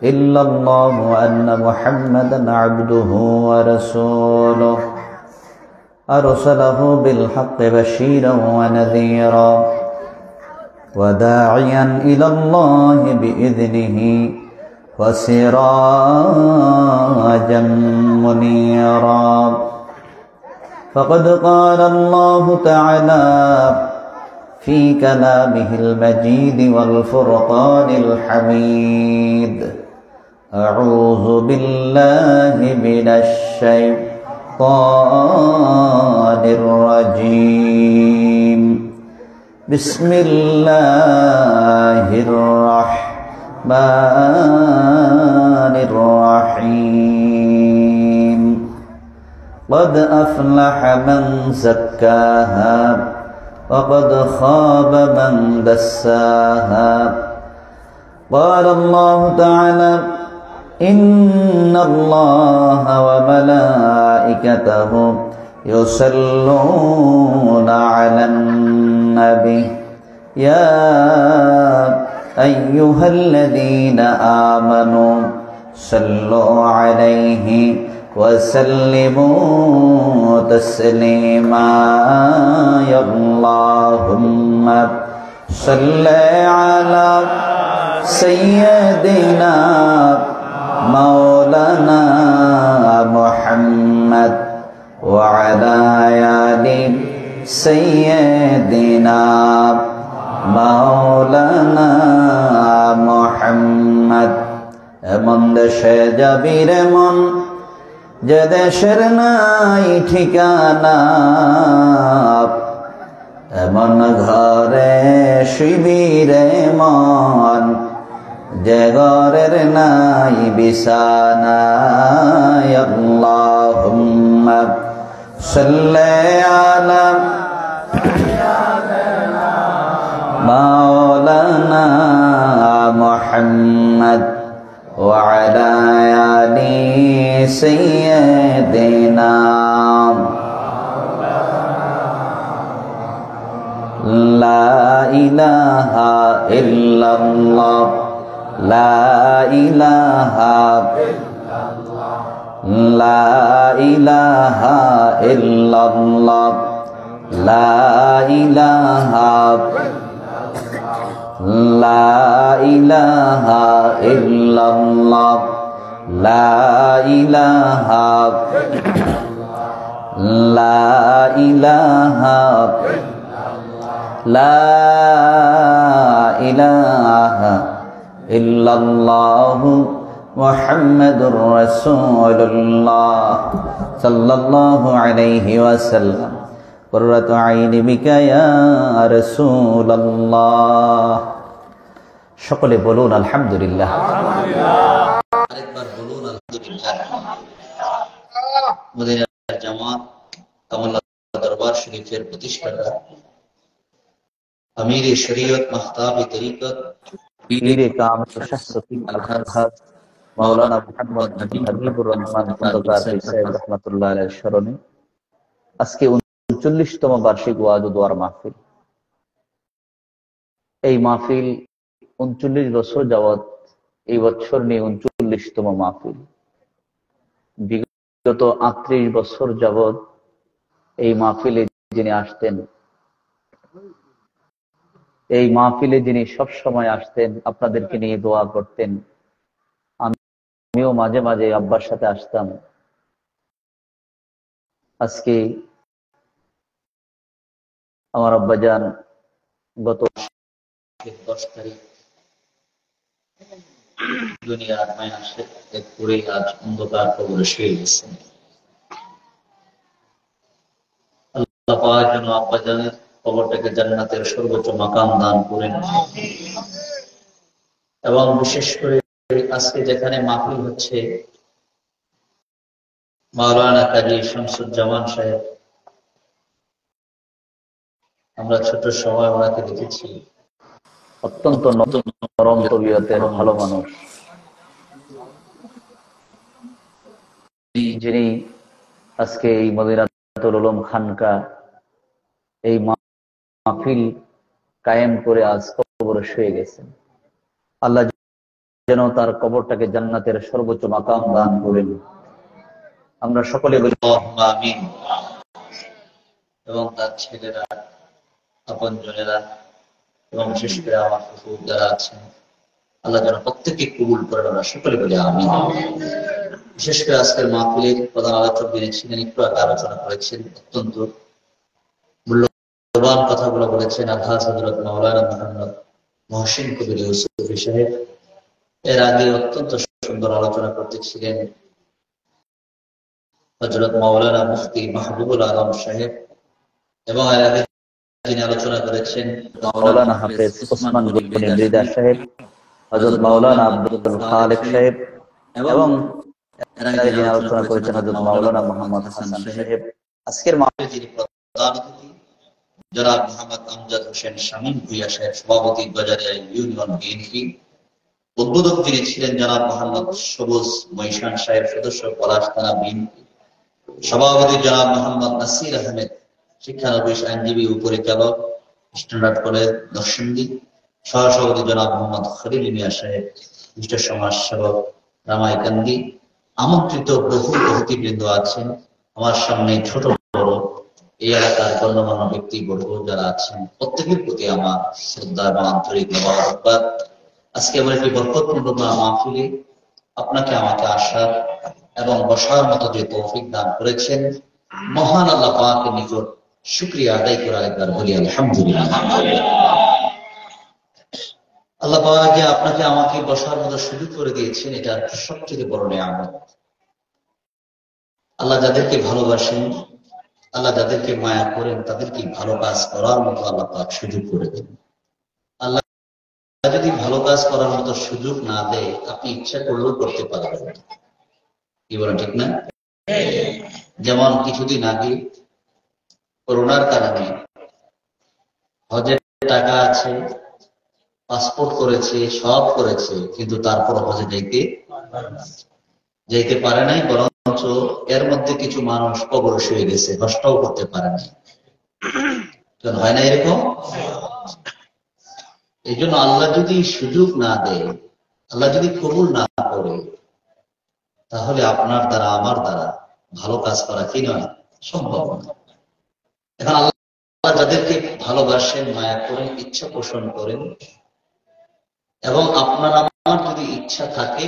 إلا الله وأن محمدا عبده ورسوله أرسله بالحق بشيرا ونذيرا وداعيا إلى الله بإذنه وسراجا منيرا فقد قال الله تعالى في كلامه المجيد والفرقان الحميد أعوذ بالله من الشيطان الرجيم بسم الله الرحمن الرحيم قد أفلح من زكاها وقد خاب من دساها قال الله تعالى إن الله وملائكته يصلون على النبي يا أيها الذين آمنوا صلوا عليه وسلموا تسليما يا اللهم صل على سيدنا مولانا محمد وعلى آل سيدنا مولانا محمد এমন দেশে যাবি রে মন যে দেশের নাই ঠিকানা এমন ঘরে শিবিরে মন যে ঘরের নাই বিছানা আল্লাহুম্মা সাল্লি আলা মাওলানা মুহাম্মদ ওয়া আলা আলি সাইয়্যিদিনা লা ইলাহা ইল্লাল্লাহ লা ইলাহা ইল্লাল্লাহ লা ইলাহা ইল্লাল্লাহ লা ইলাহা লা ইলাহা ইল্লাল্লাহ লা ইলাহা লা ইলাহা লা ইলাহা ইল্লাল্লাহু মুহাম্মাদুর রাসূলুল্লাহ সাল্লাল্লাহু আলাইহি ওয়াসাল্লাম কুররাতু আইনি বিকা ইয়া রাসূলুল্লাহ। সকলে বলুন আলহামদুলিল্লাহ। আরেকবার বলুন আলহামদুলিল্লাহ। মদিনা জামাত কামাল দরবার শরীফের প্রতিষ্ঠাতা আমির শরীয়ত মাহতাব তরিকত পীর কাম শাহসুফি আল-হাজ মাওলানা মুহাম্মদ নবী হাবিবুর রহমান খন্দকার সাহেব রাহমাতুল্লাহ আলাইহির স্মরণে আজকে 39তম বার্ষিক ওয়াজ ও দোয়ার মাহফিল। এই মাহফিল 39 বছর যাবত, এই বছর নিয়ে 39তম মাহফিল। বিগত 38 বছর যাবত এই মাহফিলে যিনি আসতেন, এই মাহফিলে যিনি সব সময় আসতেন, আপনাদেরকে নিয়ে দোয়া করতেন, আমিও মাঝে মাঝে আব্বার সাথে আসতাম। আজকে আমার আব্বাজান গত 10 তারিখ দুনিয়ার মায়া শেখ করে আজ অন্ধকার কবরে শুয়ে গেছেন। আল্লাহ পাক যেন আব্বাজানের কবরটাকে জান্নাতের সর্বোচ্চ মাকাম দান করেন। এবং বিশেষ করে আজকে যেখানে মাহফিল হচ্ছে, মাওলানা কাজী শামসুজ্জামান সাহেব, আমরা ছোট সময় ওনাকে দেখেছি, অত্যন্ত নরম তবিয়তের ভালো মানুষ। যিনি আজকে এই মদিনাতুল উলুম খানকা এই মাহফিল কায়েম করে আজ কবরে শুয়ে গেছেন। আল্লাহ যেন তার কবরটাকে জান্নাতের সর্বোচ্চ মাকাম দান করেন। আমরা সকলে বলি আল্লাহুম্মা আমিন। এবং তার ছেলেরা, আপনজনেরা এবং বিশেষ করে আমার ফুফু যারা আছেন, আল্লাহ যেন প্রত্যেককে কবুল করেন। আমরা সকলে বলি আমিন। বিশেষ করে আজকের মাহফিলের প্রধান আলোচক যিনি ছিলেন, একটু আগে আলোচনা করেছেন, অত্যন্ত মূল্যবান কথাগুলো বলেছেন আলহাজ হযরত মাওলানা মুহাম্মদ মহসিন কবির ইউসুফী সাহেব। এর আগে অত্যন্ত সুন্দর আলোচনা করতেছিলেন হযরত মাওলানা মুফতি মাহবুবুল আলম সাহেব, এবং এর আগে যিনি আলোচনা করেছেন মাওলানা হাফেজ ওসমান গনি মৃদা সাহেব, হযরত মাওলানা আব্দুল খালেক সাহেব, এবং এর আগে যিনি আলোচনা করেছেন হযরত মাওলানা মুহাম্মদ হাসান সাহেব। আজকের মাহফিলে যিনি প্রধান অতিথি জনাব মোহাম্মদ আমজাদ হোসেন শামীম ভূঁইয়া সাহেব, সভাপতি বাজারিয়া ইউনিয়ন বিএনপি। উদ্বোধক যিনি ছিলেন জনাব মোহাম্মদ সবুজ মৈশান সাহেব, সদস্য পলাশ থানা বিএনপি। সভাপতি জনাব মোহাম্মদ নাসির আহমেদ, শিক্ষানবিশ, আইনজীবী, উপপরিচালক, স্ট্যান্ডার্ড কলেজ নরসিংদী। সহসভাপতি জনাব মোহাম্মদ খলিল মিয়া সাহেব, বিশিষ্ট সমাজ সেবক, রামাইকান্দি। আমন্ত্রিত বহু অতিথিবৃন্দ আছেন আমার সামনে, ছোট বড় এই এলাকার গণ্যমান্য ব্যক্তিবর্গ যারা আছেন, প্রত্যেকের প্রতি আমার শ্রদ্ধা এবং আন্তরিক মোবারকবাদ। আজকে আমার একটি বরকতপূর্ণ মাহফিলে আপনাকে আমাকে আসার এবং বসার মতো যে তৌফিক দান করেছেন, মহান আল্লাহ পাকের নিকট শুকরিয়া আদায় করে আরেকবার বলি আলহামদুলিল্লাহ। আল্লাহ পাক যে আপনাকে আমাকে বসার মতো সুযোগ করে দিয়েছেন, এটা সবচেয়ে বড় নিয়ামত। আল্লাহ যাদেরকে ভালোবাসেন, আল্লাহ যাদেরকে মায়া করেন, তাদেরকে ভালো কাজ করার মতো আল্লাহ পাক সুযোগ করে দেন। আল্লাহ যদি ভালো কাজ করার মতো সুযোগ না দেয়, আপনি ইচ্ছা করলেও করতে পারবেন না। কি বলেন, ঠিক না? যেমন কিছুদিন আগে করোনার কারণে হজের টাকা আছে, পাসপোর্ট করেছে, সব করেছে, কিন্তু তারপর হজে যাইতে পারে নাই। বরঞ্চ এর মধ্যে কিছু মানুষ কবর শুয়ে গেছে, হজটাও করতে পারে নাই। হয় না এরকম? এই জন্য আল্লাহ যদি সুযোগ না দেয়, আল্লাহ যদি কবুল না করে, তাহলে আপনার দ্বারা, আমার দ্বারা ভালো কাজ করা কি নয়, সম্ভব না। এখন আল্লাহ যাদেরকে ভালোবাসেন, মায়া করেন, ইচ্ছা পোষণ করেন, এবং আপনার আমার যদি ইচ্ছা থাকে,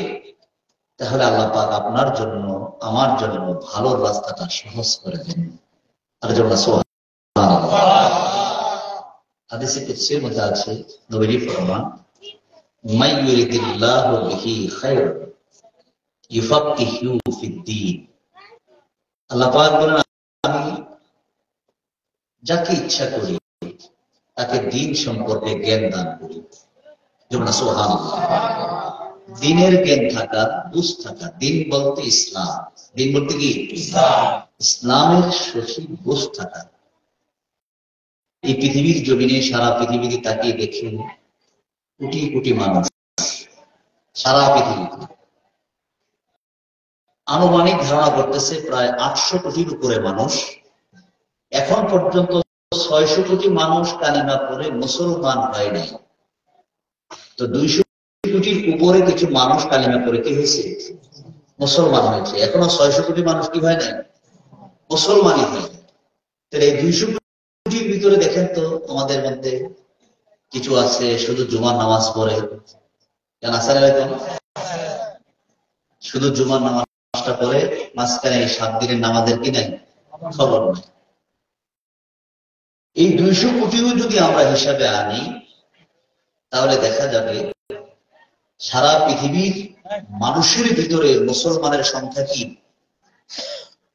তাহলে আল্লাহ পাক আপনার জন্য, আমার জন্য ভালো রাস্তাটা সহজ করে দেন। আর জন্য সুবহানাল্লাহ। হাদিসে কুদসির মধ্যে আছে, নবীজি ফরমান, মাই ইউরিদিল্লাহু বিহি খায়রান ইউফাক্কিহু ফিদ্দীন। আল্লাহ পাক বলেন, আমি যাকে ইচ্ছা করি তাকে দ্বীন সম্পর্কে জ্ঞান দান করি। যেমন সুবহানাল্লাহ। দ্বীনের জ্ঞান থাকা, বুঝ থাকা। দ্বীন বলতে ইসলাম। দ্বীন বলতে কি? ইসলামের সঠিক বুঝ থাকা। এই পৃথিবীর জমিনে, সারা পৃথিবীতে তাকিয়ে দেখেন, কোটি কোটি মানুষ, সারা পৃথিবীতে আনুমানিক ধারণা করতেছে প্রায় 800 কোটির উপরে মানুষ। এখন পর্যন্ত 600 কোটি মানুষ কালিমা পড়ে মুসলমান হয় নাই। তো 200 কোটির উপরে কিছু মানুষ কালিমা পড়ে কি হয়েছে? মুসলমান হয়েছে। এখনো 600 কোটি মানুষ কি হয় নাই? মুসলমানই হয়। তাহলে এই 200 কোটির ভিতরে দেখেন তো, আমাদের মধ্যে কিছু আছে শুধু জুমার নামাজ পড়ে, কেন আসলে শুধু জুমার নামাজটা পড়ে, মাঝখানে 7 দিনের নামাজের কি নাই, খবর নাই। এই 200 কোটিও যদি আমরা হিসাবে আনি, তাহলে দেখা যাবে সারা পৃথিবীর মানুষের ভিতরে মুসলমানের সংখ্যা কি?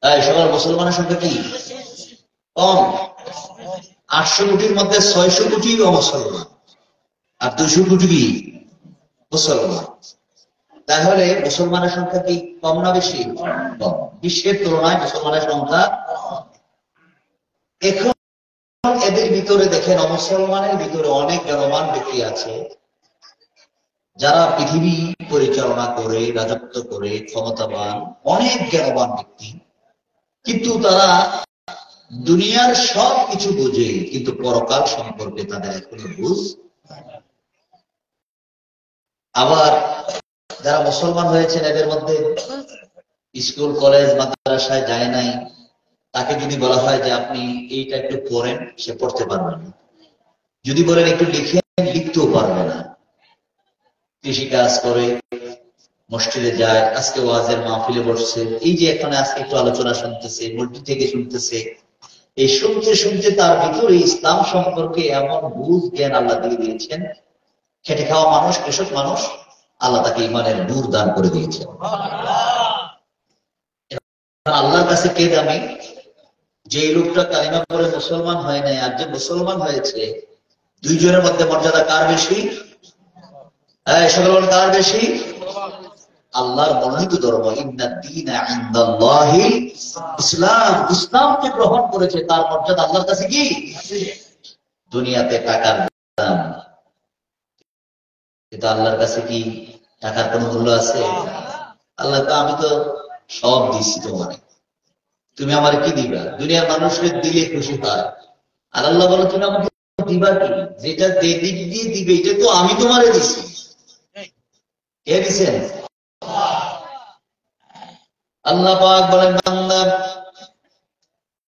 তাই সবার মুসলমানের সংখ্যা কি? কম। 800 কোটির মধ্যে 600 কোটি অমুসলমান, আর 200 কোটি কি মুসলমান। তাহলে মুসলমানের সংখ্যা কি কম না বেশি? কম। বিশ্বের তুলনায় মুসলমানের সংখ্যা। এখন এদের ভিতরে দেখেন, অমুসলমানের ভিতরে অনেক জ্ঞানবান ব্যক্তি আছে, যারা পৃথিবী পরিচালনা করে, রাজত্ব করে, ক্ষমতাবান, অনেক জ্ঞানবান ব্যক্তি, কিন্তু তারা দুনিয়ার সব কিছু বোঝে, কিন্তু পরকাল সম্পর্কে তাদের এখনো বুঝ। আবার যারা মুসলমান হয়েছেন এদের মধ্যে স্কুল কলেজ মাদ্রাসায় যায় নাই, তাকে যদি বলা হয় যে আপনি এইটা একটু পড়েন, সে পড়তে পারবে না। যদি বলেন একটু লিখেন, লিখতেও পারবে না। কৃষি কাজ করে, মসজিদে যায়, আজকে ওয়াজের মাহফিলে বসছে, এই যে এখানে আজকে একটু আলোচনা শুনতেছে, মসজিদ থেকে শুনতেছে, এই শুনতে শুনতে তার ভিতরে ইসলাম সম্পর্কে এমন বুঝ জ্ঞান আল্লাহ দিয়ে দিয়েছেন। খেটে খাওয়া মানুষ, কৃষক মানুষ, আল্লাহ তাকে ইমানের নূর দান করে দিয়েছেন। আল্লাহর কাছে কে দামি? যে লোকটা কালিমা পড়ে মুসলমান হয় নাই আর যে মুসলমান হয়েছে, দুইজনের মধ্যে মর্যাদা কার বেশি? সকল কার বেশি? আল্লাহর মনোনীত ধর্ম ইসলাম, ইসলামকে গ্রহণ করেছে, তার মর্যাদা আল্লাহর কাছে কি? দুনিয়াতে টাকার দাম, কিন্তু আল্লাহর কাছে কি টাকার কোন মূল্য আছে? আল্লাহ তো আমি তো সব দিচ্ছি তোমারে, তুমি আমার কি দিবা? দুনিয়ার মানুষের দিলে খুশি হয়, আর আল্লাহ বলে তুমি আমাকে দিবা কি? যেটা দিক দিয়ে দিবে এটা তো আমি তোমারে দিছি। কে দিছেন? আল্লাহ পাক বলেন, বান্দা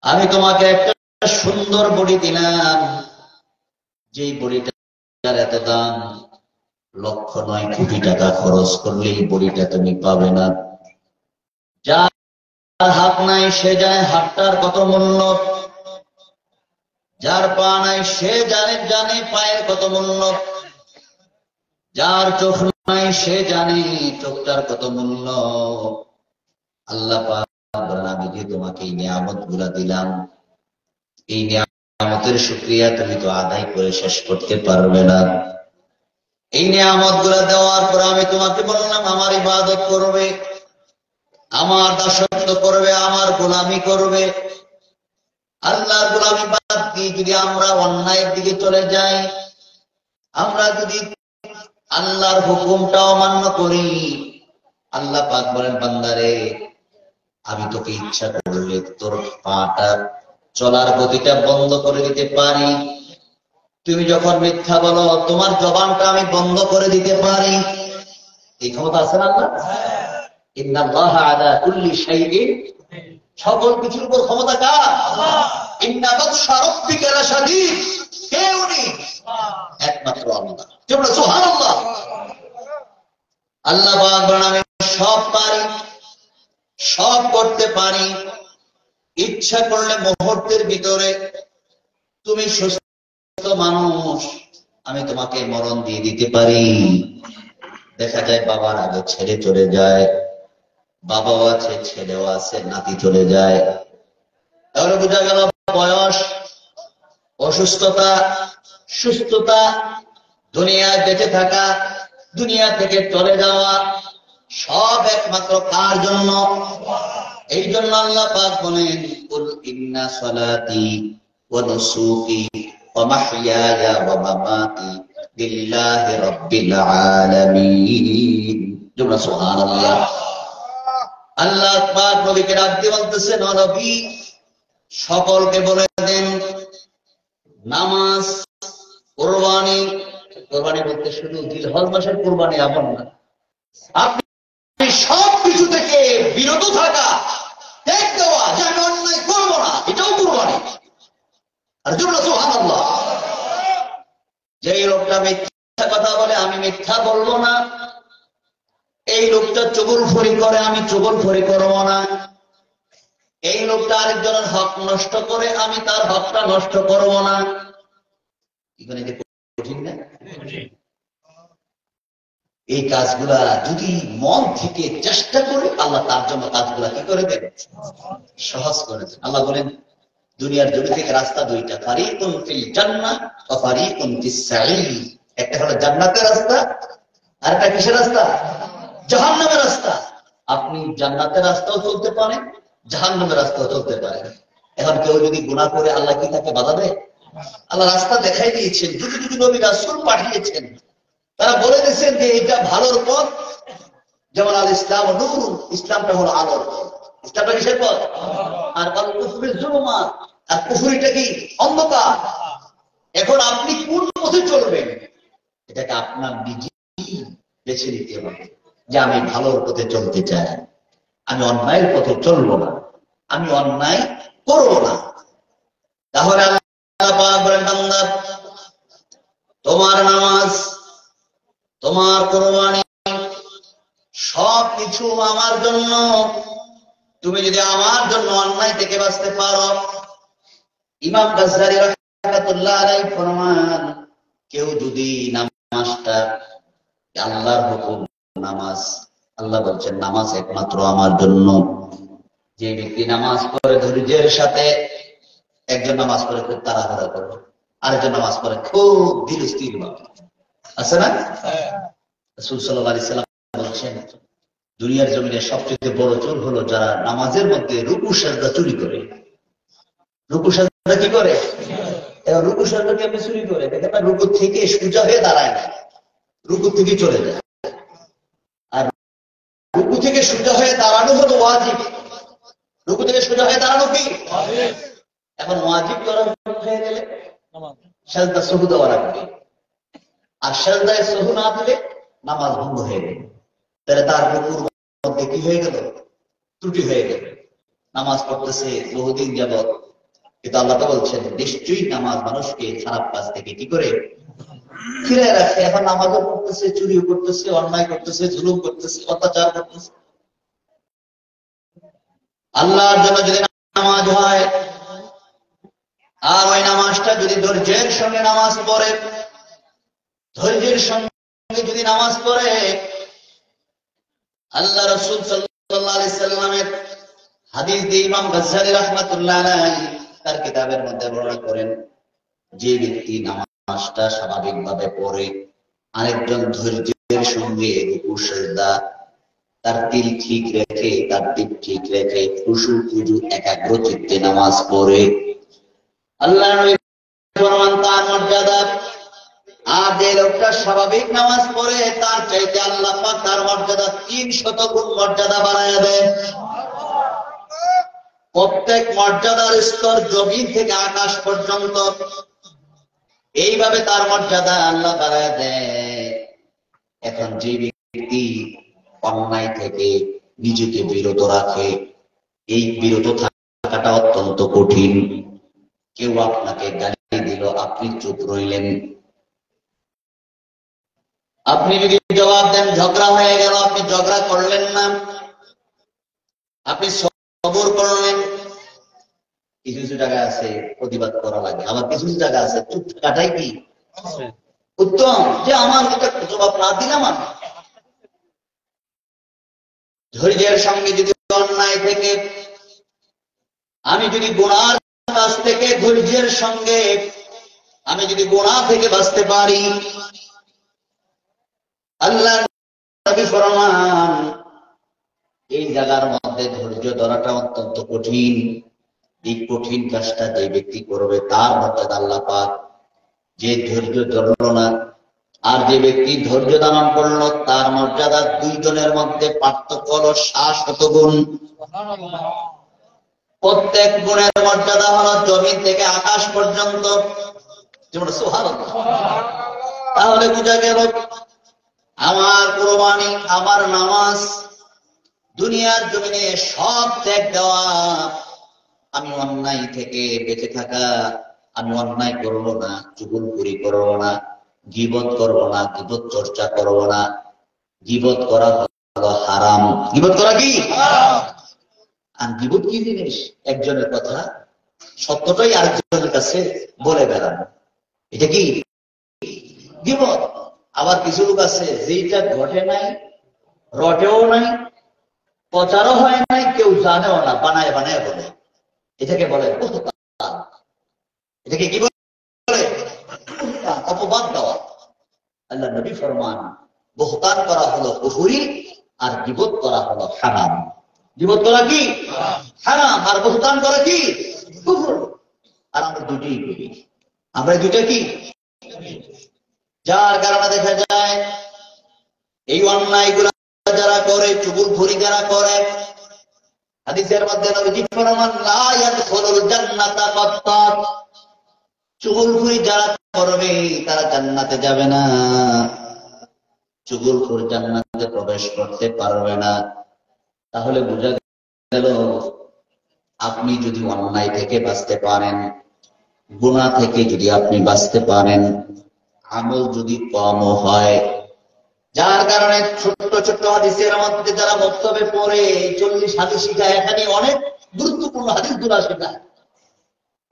আমি তোমাকে একটা সুন্দর বডি দিলাম, যেই বডিটার এত দাম, 1,09,00,000 টাকা খরচ করলে এই বডিটা তুমি পাবে না। যার হাত নাই সে জানে হাতটার কত মূল্য, যার পা নাই সে জানে পায়ের কত মূল্য, যার চোখ নাই সে জানে চোখটার কত মূল্য। আল্লাহ পাক বলেন, আমি যে তোমাকে এই নিয়ামত গুলা দিলাম, এই নিয়ামতের শুকরিয়া তুমি তো আদায় করে শেষ করতে পারবে না। এই নিয়ামত গুলা দেওয়ার পর আমি তোমাকে বললাম আমার ইবাদত করবে, আমার দাসত্ব করবে, আমার গোলামি করবে। আল্লাহর গোলামি বাদ দিয়ে যদি আমরা অন্যায়ের দিকে চলে যাই, আমরা যদি আল্লাহর হুকুমটা অমান্য করি, আল্লাহ পাক বলেন, বান্দারে আমি তোকে ইচ্ছা করলে তোর পাটা চলার গতিটা বন্ধ করে দিতে পারি। তুমি যখন মিথ্যা বলো, তোমার জবানটা আমি বন্ধ করে দিতে পারি। এই ক্ষমতা আছে না আল্লাহ? ইন্নাল্লাহা আলা কুল্লি শাইইন, সকল কিছুর উপর ক্ষমতা কার? ইন্না বাতশা রাব্বিকা লাশাদীদ, কে উনি? একমাত্র আল্লাহ। তোমরা সুবহানাল্লাহ। আল্লাহ পাক বলেন, আমি সব পারি, সব করতে পারি। ইচ্ছা করলে মুহূর্তের ভিতরে, তুমি সুস্থ মানুষ, আমি তোমাকে মরণ দিয়ে দিতে পারি। দেখা যায় বাবার আগে ছেলে চলে যায়, বাবাও আছে, ছেলেও আছে, নাতি চলে যায়। তাহলে বোঝা গেল বয়স, অসুস্থতা, সুস্থতা, দুনিয়ায় বেঁচে থাকা, দুনিয়া থেকে চলে যাওয়া, সব একমাত্র কার জন্য? এই জন্য আল্লাহ পাক বলেন, কুল ইন্না সালাতি ওয়া নুসুকি ওয়া মাহইয়ায়া ওয়া মামাতি লিল্লাহি রাব্বিল আলামিন। তোমরা সুবহানাল্লাহ। আল্লাহ পাক নবীকে ডাক দিয়ে বলতেছেন, ও নবী সকলকে বলে দেন, নামাজ, কুরবানি, কুরবানি বলতে শুধু জিলহজ মাসের কুরবানি এমন না, আপনি সব কিছু থেকে বিরত থাকা, ত্যাগ দেওয়া, যে আমি অন্যায় করবো না, এটাও কুরবানি। আর তোমরা সুবহানাল্লাহ। যেই লোকটা মিথ্যা কথা বলে, আমি মিথ্যা বলবো না। এই লোকটা চগলখড়ি করে, আমি চগলখড়ি করবো না। এই লোকটা আরেকজনের হক নষ্ট করে, আমি তার হকটা নষ্ট করবো না। কঠিন না? এই কাজগুলা যদি মন থেকে চেষ্টা করি, আল্লাহ তার জন্য কাজগুলা কি করে দেন? সহজ করে দেন। আল্লাহ বলেন, দুনিয়ার জমি থেকে রাস্তা দুইটা, ফারিকুন ফিল জান্নাহ ওয়া ফারিকুন ফিস সাঈর। একটা হলো জান্নাতের রাস্তা, আর একটা কিসের রাস্তা? জাহান্নামের রাস্তা। আপনি জান্নাতের রাস্তাও চলতে পারেন, জাহান্নামের রাস্তাও চলতে পারেন। এখন কেউ যদি গুনাহ করে, আল্লাহ কি তাকে বাধা দেয়? আল্লাহ রাস্তা দেখাই দিয়েছেন, যুগ যুগ নবী রাসূল পাঠিয়েছেন, তারা বলে দিয়েছেন যে এটা ভালোর পথ। যেমন আল ইসলাম নূর, ইসলামটা হলো আলোর পথ। ইসলামটা কিসের পথ? আর আল কুফরু যুলুমাত, আর কুফরিটা কি? অন্ধকার। এখন আপনি কোন পথে চলবেন, এটাকে আপনার নিজেই বেছে নিতে হবে। যে আমি ভালোর পথে চলতে চাই, আমি অন্যায়ের পথে চলবো না, আমি অন্যায় করব না। তাহলে আল্লাহ পাক বলেন, বান্দা তোমার নামাজ, তোমার কুরবানি সবকিছু আমার জন্য। তুমি যদি আমার জন্য অন্যায় থেকে বাঁচতে পারো, ইমাম গাজ্জালী রাহমাতুল্লাহ আলাইহি ফরমান, কেউ যদি নামাজটা, আল্লাহর হুকুম নামাজ, আল্লাহ বলছেন নামাজ একমাত্র আমার জন্য। যে ব্যক্তি নামাজ পড়ে ধৈর্যের সাথে, একজন নামাজ পড়ে খুব তাড়াহুড়া করে, আরেকজন নামাজ পড়ে খুব ধীর স্থির ভাবে, আছে না? রাসূল সাল্লাল্লাহু আলাইহি সাল্লাম বলছেন, দুনিয়ার জমিনে সবচেয়ে বড় চোর হলো যারা নামাজের মধ্যে রুকু সাজদা চুরি করে। রুকু সাজদা কি করে? এবং রুকু সাজদা কেমনে চুরি করে? দেখেন না, রুকু থেকে সোজা হয়ে দাঁড়ায় না, রুকু থেকে চলে যায়। আর রুকু থেকে সোজা হয়ে দাঁড়ানো হলো ওয়াজিব। রুকু থেকে সোজা হয়ে দাঁড়ানো কি ওয়াজিব? এখন ওয়াজিব করা হয়ে গেলে সাজদা সহু দেওয়া লাগবে, আর সাজদায় সহু না দিলে নামাজ ভঙ্গ হয়ে গেল। তাহলে তার রুকুর মধ্যে কি হয়ে গেল? ত্রুটি হয়ে গেল। নামাজ পড়তেছে বহুদিন যাবত, কিন্তু আল্লাহ তো বলছেন নিশ্চয়ই নামাজ মানুষকে খারাপ কাজ থেকে কি করে ফিরে রাখে। এখন নামাজও পড়তেছে, চুরিও করতেছে, অন্যায় করতেছে, জুলুম করতেছে, অত্যাচার করতেছে। আল্লাহর জন্য যদি নামাজ হয়, আর ওই নামাজটা যদি ধৈর্যের সঙ্গে নামাজ পড়ে, ধৈর্যের সঙ্গে যদি নামাজ পড়ে, আল্লাহ রাসূল সাল্লাল্লাহু আলাইহি সাল্লামের হাদিস দিয়ে ইমাম গাজ্জালী রাহমাতুল্লাহ আলাইহি তার কিতাবের মধ্যে বর্ণনা করেন, যে ব্যক্তি নামাজটা স্বাভাবিকভাবে পড়ে, আরেকজন ধৈর্যের সঙ্গে রুকু সিজদা তার দিল ঠিক রেখে, তার দিক ঠিক রেখে খুশু খুজু একাগ্র চিত্তে নামাজ পড়ে, আল্লাহ নবী ফরমান তার মর্যাদা, আর যে লোকটা স্বাভাবিক নামাজ পড়ে তার চাইতে আল্লাহ পাক তার মর্যাদা 300 গুণ মর্যাদা বাড়ায় দেন। প্রত্যেক মর্যাদার স্তর জমিন থেকে আকাশ পর্যন্ত এইভাবে তার মর্যাদা আল্লাহ বাড়ায় দেয়। এখন যে ব্যক্তি অন্যায় থেকে নিজেকে বিরত রাখে, এই বিরত থাকাটা অত্যন্ত কঠিন। কেউ আপনাকে গালি দিল, আপনি চুপ রইলেন, আপনি যদি জবাব দেন ঝগড়া হয়ে গেল, আপনি ঝগড়া করলেন না, আপনি সবর করলেন। কিছু কিছু জায়গা আছে প্রতিবাদ করা লাগে, আবার কিছু কিছু জায়গা আছে চুপ থাকাটাই কি উত্তম, যে আমার এটা জবাব না দিলাম। ধৈর্যের সঙ্গে যদি অন্যায় থেকে, আমি যদি গুনার কাছ থেকে ধৈর্যের সঙ্গে, আমি যদি গুনাহ থেকে বাঁচতে পারি, আল্লাহ নবী ফরমান এই জায়গার মধ্যে ধৈর্য ধরাটা অত্যন্ত কঠিন। এই কঠিন কাজটা যে ব্যক্তি করবে তার মর্যাদা আল্লাহ পাক, যে ধৈর্য ধরল না আর যে ব্যক্তি ধৈর্য ধারণ করলো তার মর্যাদা, দুইজনের মধ্যে পার্থক্য হলো 700 গুণ। প্রত্যেক গুণের মর্যাদা হলো জমিন থেকে আকাশ পর্যন্ত। সুবহানাল্লাহ। তাহলে বোঝা গেল আমার কুরবানি, আমার নামাজ, দুনিয়ার জমিনে সব ত্যাগ দেওয়া, আমি অন্যায় থেকে বেঁচে থাকা, আমি অন্যায় করবো না, চুগলখড়ি করবো না, গীবত করবো না, গীবত চর্চা করবো না। গীবত করা হলো হারাম। গীবত করা কি হারাম। আর গীবত কি জিনিস? একজনের কথা সত্যটাই আরেকজনের কাছে বলে বেড়ানো, এটা কি গীবত। আবার কিছু লোক আছে যেটা ঘটে নাই, রটেও নাই, প্রচারও হয় নাই, কেউ জানেও না, বানায় বানায় বলে, এটাকে বলে বুহতান। এটাকে কি বলে? অপবাদ দেওয়া। আল্লাহ নবী ফরমান বুহতান করা হলো কুফরি, আর গীবত করা হলো হারাম। গীবত করা কি হারাম, আর বুহতান করা কি কুফর। আর আমরা দুটোই করি, আমরা দুটো কি, যার কারণে দেখা যায় এই অন্যায়গুলো যারা করে, চুগলখড়ি যারা করে, হাদিসের মধ্যে নবীজি ফরমান লা ইয়াদখুলুল জান্নাতা কাত্তাত, চুগলখড়ি যারা করবে তারা জান্নাতে যাবে না। চুগলখোর জান্নাতে প্রবেশ করতে পারবে না। তাহলে বোঝা গেল আপনি যদি অন্যায় থেকে বাঁচতে পারেন, গুনাহ থেকে যদি আপনি বাঁচতে পারেন, আমল যদি কম হয়, যার কারণে ছোট্ট ছোট্ট হাদিসের মধ্যে যারা বক্তব্যে পড়ে 40 হাদিস শিখায়, এখানে অনেক গুরুত্বপূর্ণ হাদিসগুলো শেখায়।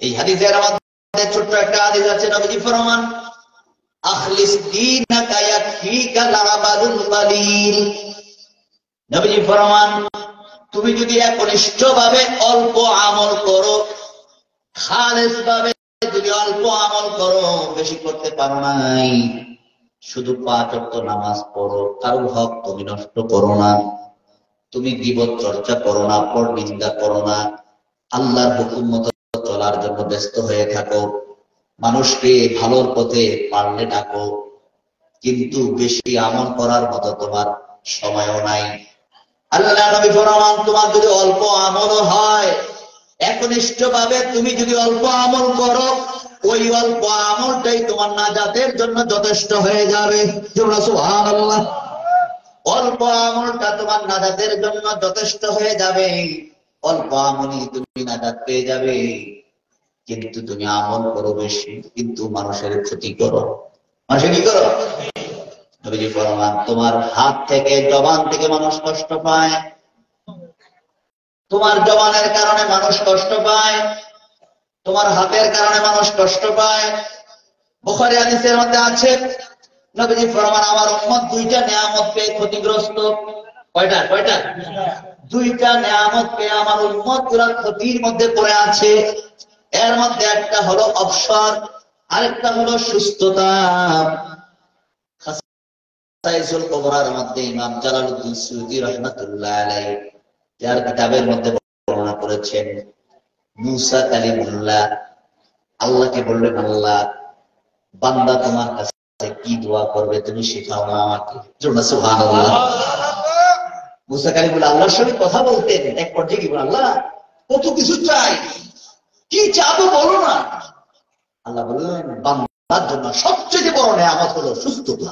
এই হাদিসের মধ্যে ছোট্ট একটা হাদিস আছে, নবীজি ফরমান আখলিস দীনাকা ইয়াকফিকা লা'মালুল কালিল। নবীজি ফরমান তুমি যদি একনিষ্ঠভাবে অল্প আমল করো, খালেস ভাবে যদি অল্প আমল করো, বেশি করতে পারো নাই, শুধু 5 ওয়াক্ত নামাজ পড়ো, কারো হক তুমি নষ্ট করো না, তুমি গীবত চর্চা করো না, পরনিন্দা করো না, আল্লাহর হুকুম মতো চলার জন্য ব্যস্ত হয়ে থাকো, মানুষকে ভালোর পথে পারলে ডাকো, কিন্তু বেশি আমল করার মতো তোমার সময়ও নাই। আল্লাহ নবী ফরমান তোমার যদি অল্প আমলও হয়, একনিষ্ঠভাবে তুমি যদি অল্প আমল করো, ওই অল্প আমলটাই তোমার নাজাতের জন্য যথেষ্ট হয়ে যাবে। সুবহানাল্লাহ। অল্প আমলটা তোমার নাজাতের জন্য যথেষ্ট হয়ে যাবে, অল্প আমলই তুমি নাজাত পেয়ে যাবে। কিন্তু তুমি আমল করো বেশি, কিন্তু মানুষের ক্ষতি করো। মানুষের কি করো? নবীজি ফরমান তোমার হাত থেকে, জবান থেকে মানুষ কষ্ট পায়, তোমার জবানের কারণে মানুষ কষ্ট পায়, তোমার হাতের কারণে মানুষ কষ্ট পায়। বুখারী হাদিসের মধ্যে আছে, নবীজি ফরমান আমার উম্মত 2টা নিয়ামত পেয়ে ক্ষতিগ্রস্ত। কয়টা? 2টা নিয়ামত পেয়ে আমার উম্মত গুলা ক্ষতির মধ্যে পড়ে আছে। এর মধ্যে একটা হলো অবসর, আরেকটা হলো সুস্থতা। খাসাইসুল কুবরার মধ্যে ইমাম জালালউদ্দিন সুয়ুতী রাহমাতুল্লাহ আলাইহি যার কিতাবের মধ্যে বর্ণনা করেছেন, মুসা কালিমুল্লাহ আল্লাহকে বললেন, আল্লাহ বান্দা তোমার কাছে কি দোয়া করবে তুমি শেখাও না আমাকে। সুবহানাল্লাহ। মুসা কালিমুল্লাহ আল্লাহর সঙ্গে কথা বলতেন, এক পর্যায়ে কি বলেন, আল্লাহ কত কিছু চাই, কি চাবো বলো না। আল্লাহ বললেন বান্দার জন্য সবচেয়ে বড় নিয়ামত হলো সুস্থতা।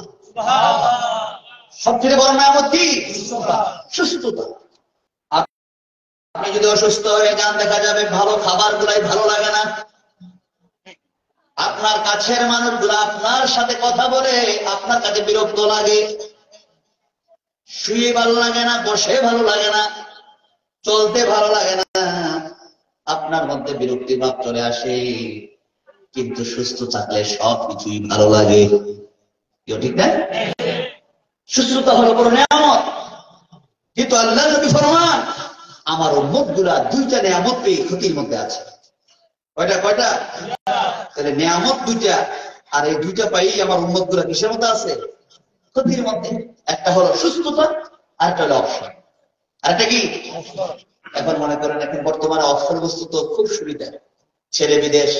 সবচেয়ে বড় নিয়ামত কি? সুস্থতা। আপনি যদি অসুস্থ হয়ে যান, দেখা যাবে ভালো খাবার গুলাই ভালো লাগে না, আপনার কাছের মানুষগুলো আপনার সাথে কথা বলে আপনার কাছে বিরক্ত লাগে, শুয়ে ভালো লাগে না, বসে ভালো লাগে না, চলতে ভালো লাগে না, আপনার মধ্যে বিরক্তি ভাব চলে আসে। কিন্তু সুস্থ থাকলে সবকিছুই ভালো লাগে। ঠিক না? সুস্থতা হলো বড় নিয়ামত। কিন্তু আল্লাহ নবী ফরমান আমার উম্মত গুলা 2টা নিয়ামত পেয়ে ক্ষতির মধ্যে আছে। কয়টা? তাহলে নিয়ামত 2টা, আর এই 2টা পাই আমার উম্মত গুলা কিসের মধ্যে আছে? ক্ষতির মধ্যে। একটা হলো সুস্থতা, আর একটা হলো অবসর। আরেকটা কি? এখন মনে করেন এখন বর্তমানে অবসর বস্তু তো খুব সুবিধা, ছেলে বিদেশ,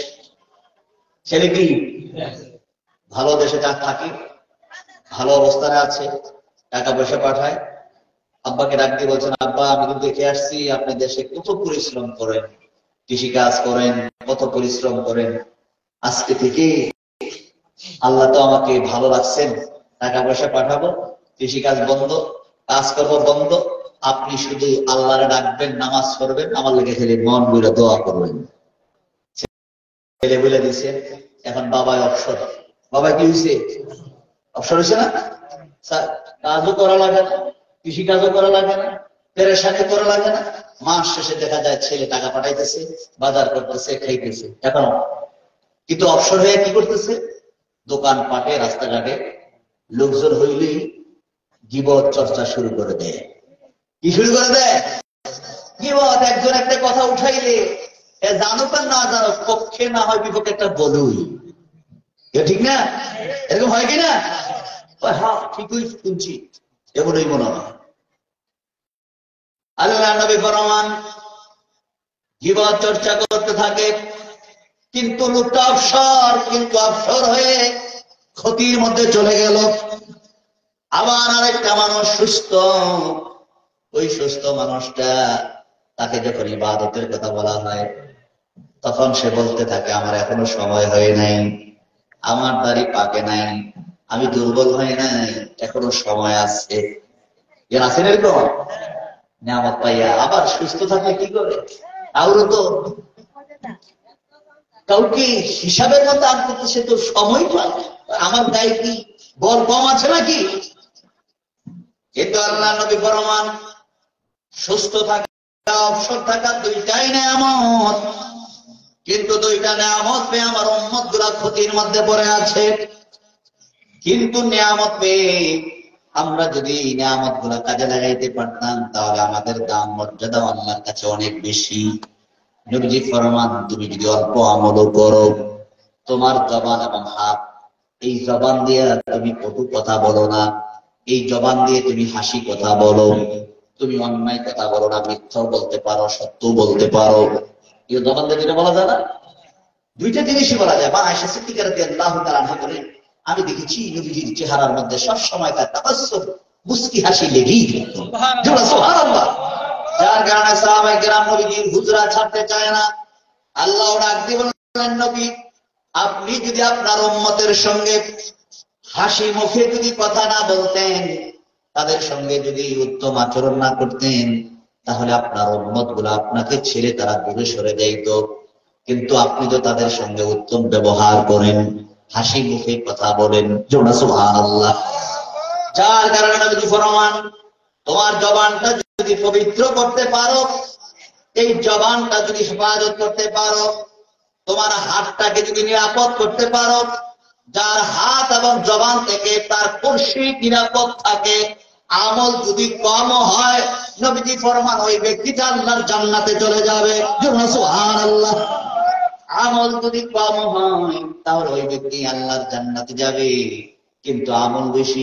ছেলে কি ভালো দেশে যা থাকে, ভালো অবস্থানে আছে, টাকা পয়সা পাঠায়, আব্বাকে ডাক দিয়ে বলছেন, আব্বা আমি কিন্তু দেখে আসছি আপনি দেশে কত পরিশ্রম করেন, কৃষি কাজ করেন, কত পরিশ্রম করেন, আজকে থেকে আল্লাহ তো আমাকে ভালো রাখছেন, টাকা পয়সা পাঠাবো, কৃষি কাজ বন্ধ, কাজ করবো বন্ধ, আপনি শুধু আল্লাহরে ডাকবেন, নামাজ পড়বেন, আমার লেগে খেলে মন বইরা দোয়া করবেন। ছেলে বলে দিছে, এখন বাবাই অবসর। বাবা কি হয়েছে? অবসর হয়েছে না? কাজও করা লাগে না, কৃষি কাজও করা লাগে না, পেরেশানি করা লাগে না, মাস শেষে দেখা যায় ছেলে টাকা পাঠাইতেছে, বাজার করতেছে, খাইতেছে। এখন কিন্তু অবসর হয়ে কি করতেছে? দোকান পাটে, রাস্তাঘাটে লোকজন হইলেই গীবত চর্চা শুরু করে দেয়। কি শুরু করে দেয়? গীবত। একজন একটা কথা উঠাইলে জানুক আর না জানুক, পক্ষে না হয় বিপক্ষে একটা বলুই। ঠিক না? এরকম হয় কিনা? হ্যাঁ ঠিকই শুনছি, এমনই মনে হয়। আল্লাহ নবী ফরমান গীবত চর্চা করতে থাকে, কিন্তু লোকটা অবসর হয়ে ক্ষতির মধ্যে চলে গেল। আবার আরেকটা মানুষ সুস্থ, ওই সুস্থ মানুষটা তাকে যখন ইবাদতের কথা বলা হয় তখন সে বলতে থাকে আমার এখনো সময় হয় নাই, আমার দাড়ি পাকে নাই, আমি দুর্বল হয় নাই, এখনো সময় আছে। আছেন এরকম নিয়ামত পাইয়া আবার সুস্থ থাকলে কি করে? আরো তো কাউকে হিসাবের মতো আনতে সে তো সময় পায়। আমার গায়ে কি বল কম আছে নাকি? কিন্তু আল্লাহ নবী ফরমান সুস্থ থাকা অবসর থাকা দুইটাই নেয়ামত, কিন্তু দুইটা নেয়ামত পেয়ে আমার উম্মত গুলা ক্ষতির মধ্যে পড়ে আছে। কিন্তু নেয়ামত পেয়ে আমরা যদি নেয়ামত গুলা কাজে লাগাইতে পারতাম তাহলে আমাদের দাম মর্যাদা আল্লাহর কাছে অনেক বেশি। নবীজি ফরমান তুমি যদি অল্প আমলও করো, তোমার জবান এবং হাত, এই জবান দিয়ে তুমি কটু কথা বলো না, এই জবান দিয়ে তুমি হাসি কথা বলো, তুমি অন্যায় কথা বলো না, মিথ্যাও বলতে পারো, সত্যও বলতে পারো। এই জবান দিয়ে যেটা বলা যায় না, দুইটা জিনিসই বলা যায়। বা আয়েশা সিদ্দিকা রাদিয়াল্লাহু তাআলা আনহা বলেন, আমি দেখেছি নবীজির চেহারার মধ্যে সব সময় তার তাবাসসুম, মুস্কি হাসি লেগেই থাকতো। সুবহানাল্লাহ। যার কারণে সাহাবায়ে কেরাম নবীজির হুজরা ছাড়তে চায় না। আল্লাহ ডাক দিয়ে বললেন, নবী আপনি যদি আপনার উম্মতের সঙ্গে হাসি মুখে যদি কথা না বলতেন, তাদের সঙ্গে যদি উত্তম আচরণ না করতেন, তাহলে আপনার উম্মত গুলো আপনাকে ছেড়ে তারা দূরে সরে যাইত। কিন্তু আপনি তো তাদের সঙ্গে উত্তম ব্যবহার করেন, হাসি মুখে কথা বলেন। সুবহানাল্লাহ। যার কারণে নবী ফরমান তোমার জবানটা যদি পবিত্র করতে পারো, এই জবানটা যদি হেফাজত করতে পারো, তোমার হাতটাকে যদি নিরাপদ করতে পারো, যার হাত এবং জবান থেকে তার কর্ষি নিরাপদ থাকে, আমল যদি কম হয়, নবীজি ফরমান ওই ব্যক্তিটা আল্লাহর জান্নাতে চলে যাবে। সুবহানাল্লাহ। আমল যদি কম হয় তাহলে ওই ব্যক্তি আল্লাহর জান্নাতে যাবে, কিন্তু আমল বেশি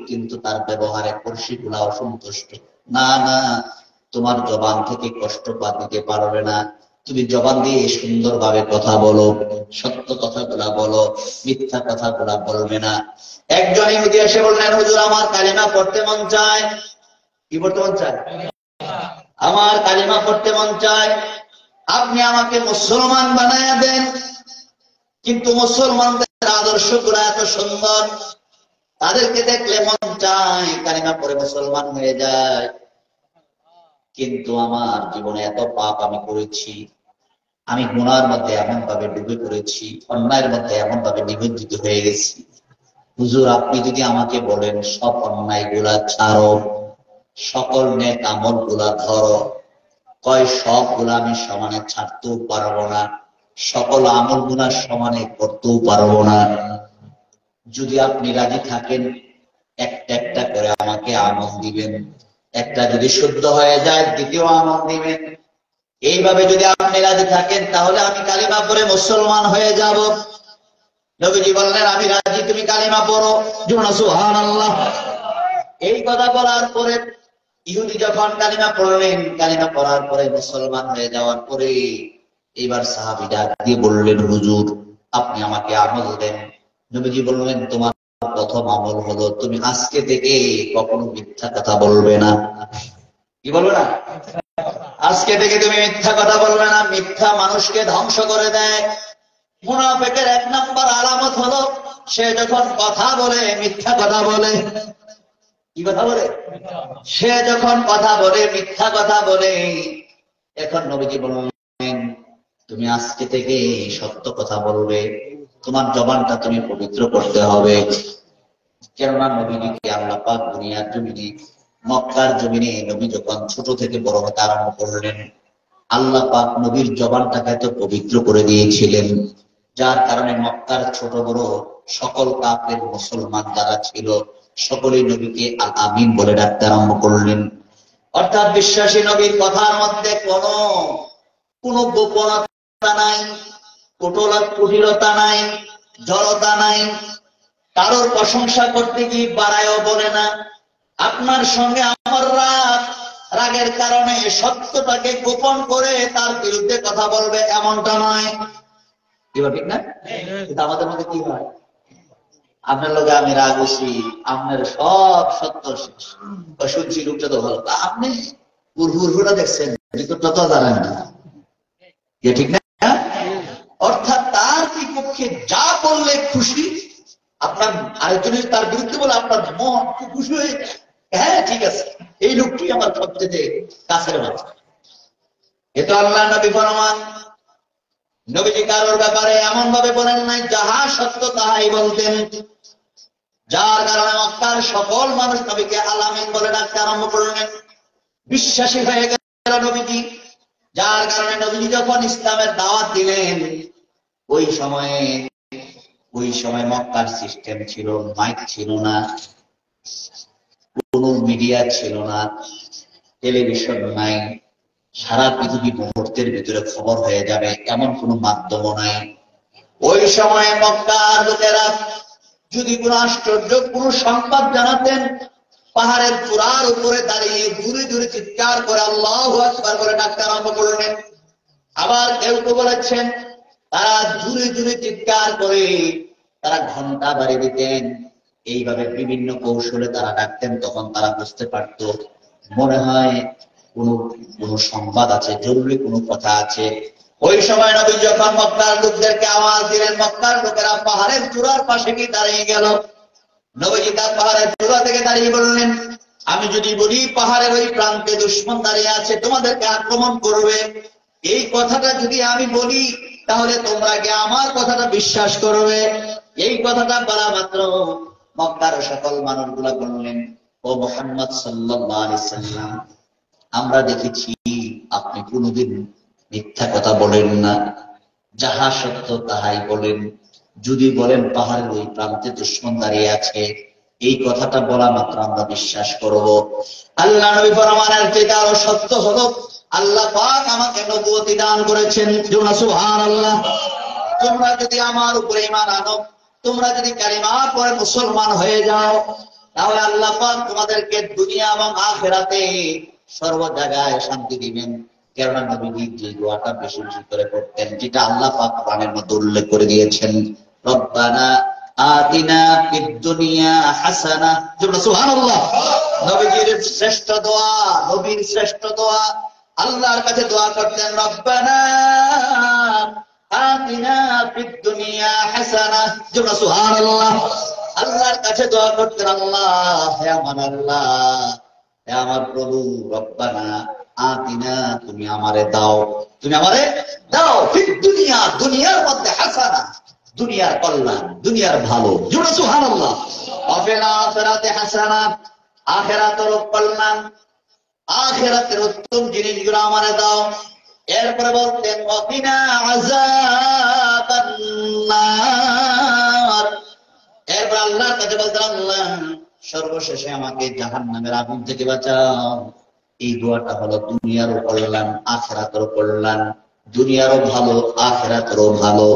কিন্তু তার ব্যবহারে কর্ষিগুলা অসন্তুষ্ট। না না, তোমার জবান থেকে কষ্ট দিতে পারবে না। তুমি জবান দিয়ে সুন্দরভাবে কথা বলো, সত্য কথাগুলা বলো, মিথ্যা কথাগুলা বলবে না। একজন ইহুদি এসে বললেন, হুজুর আমার কালিমা পড়তে মন চায়। কি পড়তে মন চায়? আমার কালিমা পড়তে মন চায়, আপনি আমাকে মুসলমান বানায়া দেন। কিন্তু মুসলমানদের আদর্শগুলো এত সুন্দর, তাদেরকে দেখলে মন চায় কালিমা পড়ে মুসলমান হয়ে যায়। কিন্তু আমার জীবনে এত পাপ আমি করেছি, আমি গুনার মধ্যে এমন ভাবে ডুবে পড়েছি, অন্যায়ের মধ্যে এমন ভাবে নিমজ্জিত হয়ে গেছি। হুজুর আপনি যদি আমাকে বলেন সব অন্যায় গুলা ছাড়ো, সকল নেক আমল গুলা ধরো, কয় সবগুলা আমি সমানে ছাড়তেও পারবো না, সকল আমল গুলা সমানে করতেও পারবো না। যদি আপনি রাজি থাকেন একটা একটা করে আমাকে আমল দিবেন, একটা যদি শুদ্ধ হয়ে যায় দ্বিতীয় আমল দিবেন। এইভাবে যদি আপনি রাজি থাকেন তাহলে আমি কালিমা পড়ে মুসলমান হয়ে যাব। নবীজি বললেন আমি রাজি, তুমি কালিমা পড়ো। সুবহানাল্লাহ। এই কথা বলার পরে ইহুদি যখন কালিমা পড়লেন, কালিমা পড়ার পরে মুসলমান হয়ে যাওয়ার পরে এবার সাহাবী ডাক দিয়ে বললেন, হুজুর আপনি আমাকে আমল দেন। নবীজি বললেন তোমার প্রথম আমল হলো তুমি আজকে থেকে কখনো মিথ্যা কথা বলবে না। কি বলবে না? আজকে থেকে তুমি মিথ্যা কথা বলবে না। মিথ্যা মানুষকে ধ্বংস করে দেয়। মুনাফিকের এক নম্বর আলামত হলো সে যখন কথা বলে মিথ্যা কথা বলে। কি কথা বলে? সে যখন কথা বলে মিথ্যা কথা বলে। এখন নবীজি বললেন তুমি আজকে থেকে সত্য কথা বলবে, তোমার জবানটা তুমি পবিত্র করতে হবে। কেননা নবীকে আল্লাহ পাক দুনিয়ার জমিনে, মক্কার জমিনে নবী যখন ছোট থেকে বড় হতে আরম্ভ করলেন, আল্লাহ পাক নবীর জবানটাকে এত পবিত্র করে দিয়েছিলেন, যার কারণে মক্কার ছোট বড় সকল কাফের মুসলমান যারা ছিল সকলেই নবীকে আল আমিন বলে ডাকতে আরম্ভ করলেন। অর্থাৎ বিশ্বাসী নবীর কথার মধ্যে কোনো গোপনতা নাই, কুটিলতা নাই, জড়তা নাই। কারোর প্রশংসা করতে গিয়ে বাড়ায়ও বলে না। আপনার সঙ্গে আমার রাগের কারণে সত্যটাকে গোপন করে তার বিরুদ্ধে কথা বলবে এমনটা নয়। ঠিক না? কিন্তু আমাদের মধ্যে কি হয়, আপনার লোকে আমি রাগ হচ্ছি, আপনার সব সত্য শুনছি, রূপটা তো ভালো, আপনি হুড়হুড়া দেখছেন, ভিতরটা তো জানেন না। ঠিক না? অর্থাৎ তার বিপক্ষে যা বললে খুশি, আপনার আরেকজন তার বিরুদ্ধে বলে আপনার মন খুব খুশি হয়ে যায়। হ্যাঁ ঠিক আছে, এই লোকটি আমার সবচেয়ে কাছের মানুষ। এতো আল্লাহ নবী ফরমান, নবীজি কারোর ব্যাপারে এমন ভাবে বলেন নাই, যাহা সত্য তাহাই বলতেন, যার কারণে মক্কার সকল মানুষ নবীকে আলামিন বলে ডাকতে আরম্ভ করলেন, বিশ্বাসী হয়ে গেল নবীজি। যার কারণে নবীজি যখন ইসলামের দাওয়াত দিলেন, ওই সময় মক্কার সিস্টেম ছিল, মাইক ছিল না, কোন মিডিয়া ছিল না, টেলিভিশন নাই, সারা পৃথিবী মুহূর্তের ভিতরে খবর হয়ে যাবে এমন কোন মাধ্যম নাই। ওই সময়ে মক্কার লোকেরা যদি কোন আশ্চর্য কোন সংবাদ জানাতেন, পাহাড়ের চূড়ার উপরে দাঁড়িয়ে দূরে দূরে চিৎকার করে আল্লাহু আকবার করে ডাকতে আরম্ভ করলেন। আবার কেউ কেউ বলেছেন তারা দূরে দূরে চিৎকার করে তারা ঘন্টা বাড়ি দিতেন। এইভাবে বিভিন্ন কৌশলে তারা ডাকতেন। তখন তারা বুঝতে পারত মনে হয় কোন সংবাদ আছে, জরুরি কোনো কথা আছে। ওই সময় নবী যখন মক্কার লোকদেরকে আওয়াজ দিলেন, মক্কার লোকেরা পাহাড়ের চূড়ার পাশে গিয়ে দাঁড়িয়ে গেল। নবীজি তার পাহাড়ের চূড়া থেকে দাঁড়িয়ে বললেন, আমি যদি বলি পাহাড়ের ওই প্রান্তে দুশমন দাঁড়িয়ে আছে, তোমাদেরকে আক্রমণ করবে, এই কথাটা যদি আমি বলি তাহলে তোমরা কি আমার কথাটা বিশ্বাস করবে? এই কথাটা বলা মাত্র মক্কার সকল মানুষগুলা বললেন, ও মুহাম্মদ সাল্লাল্লাহু আলাইহি সাল্লাম, আমরা দেখেছি আপনি কোনদিন মিথ্যা কথা বলেন না, যাহা সত্য তাহাই বলেন। যদি বলেন পাহাড়ের ওই প্রান্তে দুশমন দাঁড়িয়ে আছে, এই কথাটা বলা মাত্র আমরা বিশ্বাস করব। আল্লাহ নবী ফরমানের যেটা আরো সত্য হলো, আল্লাহ পাক আমাকে নবুয়তি দান করেছেন। সুবহানাল্লাহ। তোমরা যদি আমার উপরে ঈমান আনো, তোমরা যদি কালিমা পড়ে মুসলমান হয়ে যাও, তাহলে আল্লাহ পাক তোমাদেরকে দুনিয়া এবং আখিরাতে সর্ব জায়গায় শান্তি দিবেন। কেননা নবীজি যে দোয়াটা বেশি বেশি করে করতেন, যেটা আল্লাহ পাক কোরআনের মধ্যে উল্লেখ করে দিয়েছেন, রব্বানা আতিনা ফিদ দুনিয়া হাসানা। সুবহানাল্লাহ। নবীজির শ্রেষ্ঠ দোয়া, নবীর শ্রেষ্ঠ দোয়া, আল্লাহর কাছে দোয়া করতেন, রব্বানা আতিনা ফিদ দুনিয়া হাসানা। সুবহানাল্লাহ। আল্লাহর কাছে দোয়া করতেন, আল্লাহ, হে আমার আল্লাহ, হে আমার প্রভু, রব্বানা আতিনা, তুমি আমারে দাও, তুমি আমারে দাও, ফিদ দুনিয়া, দুনিয়ার মধ্যে হাসানা, দুনিয়ার কল্যাণ, দুনিয়ার ভালো। সুবহানাল্লাহ। ওয়া ফিল আখিরাতি হাসানা, আখিরাতের কল্যাণ, আখিরাতের উত্তম জিনিসগুলো আমারে দাও। এরপরে বলতেন, ওয়াকিনা আযাবান নার। এরপর আল্লাহর কাছে বলতেন, আল্লাহ, সর্বশেষে আমাকে জাহান্নামের আগুন থেকে বাঁচাও। এই দোয়াটা হলো দুনিয়ারও কল্যাণ, আখিরাতেরও কল্যাণ, দুনিয়ারও ভালো, আখিরাতেরও ভালো।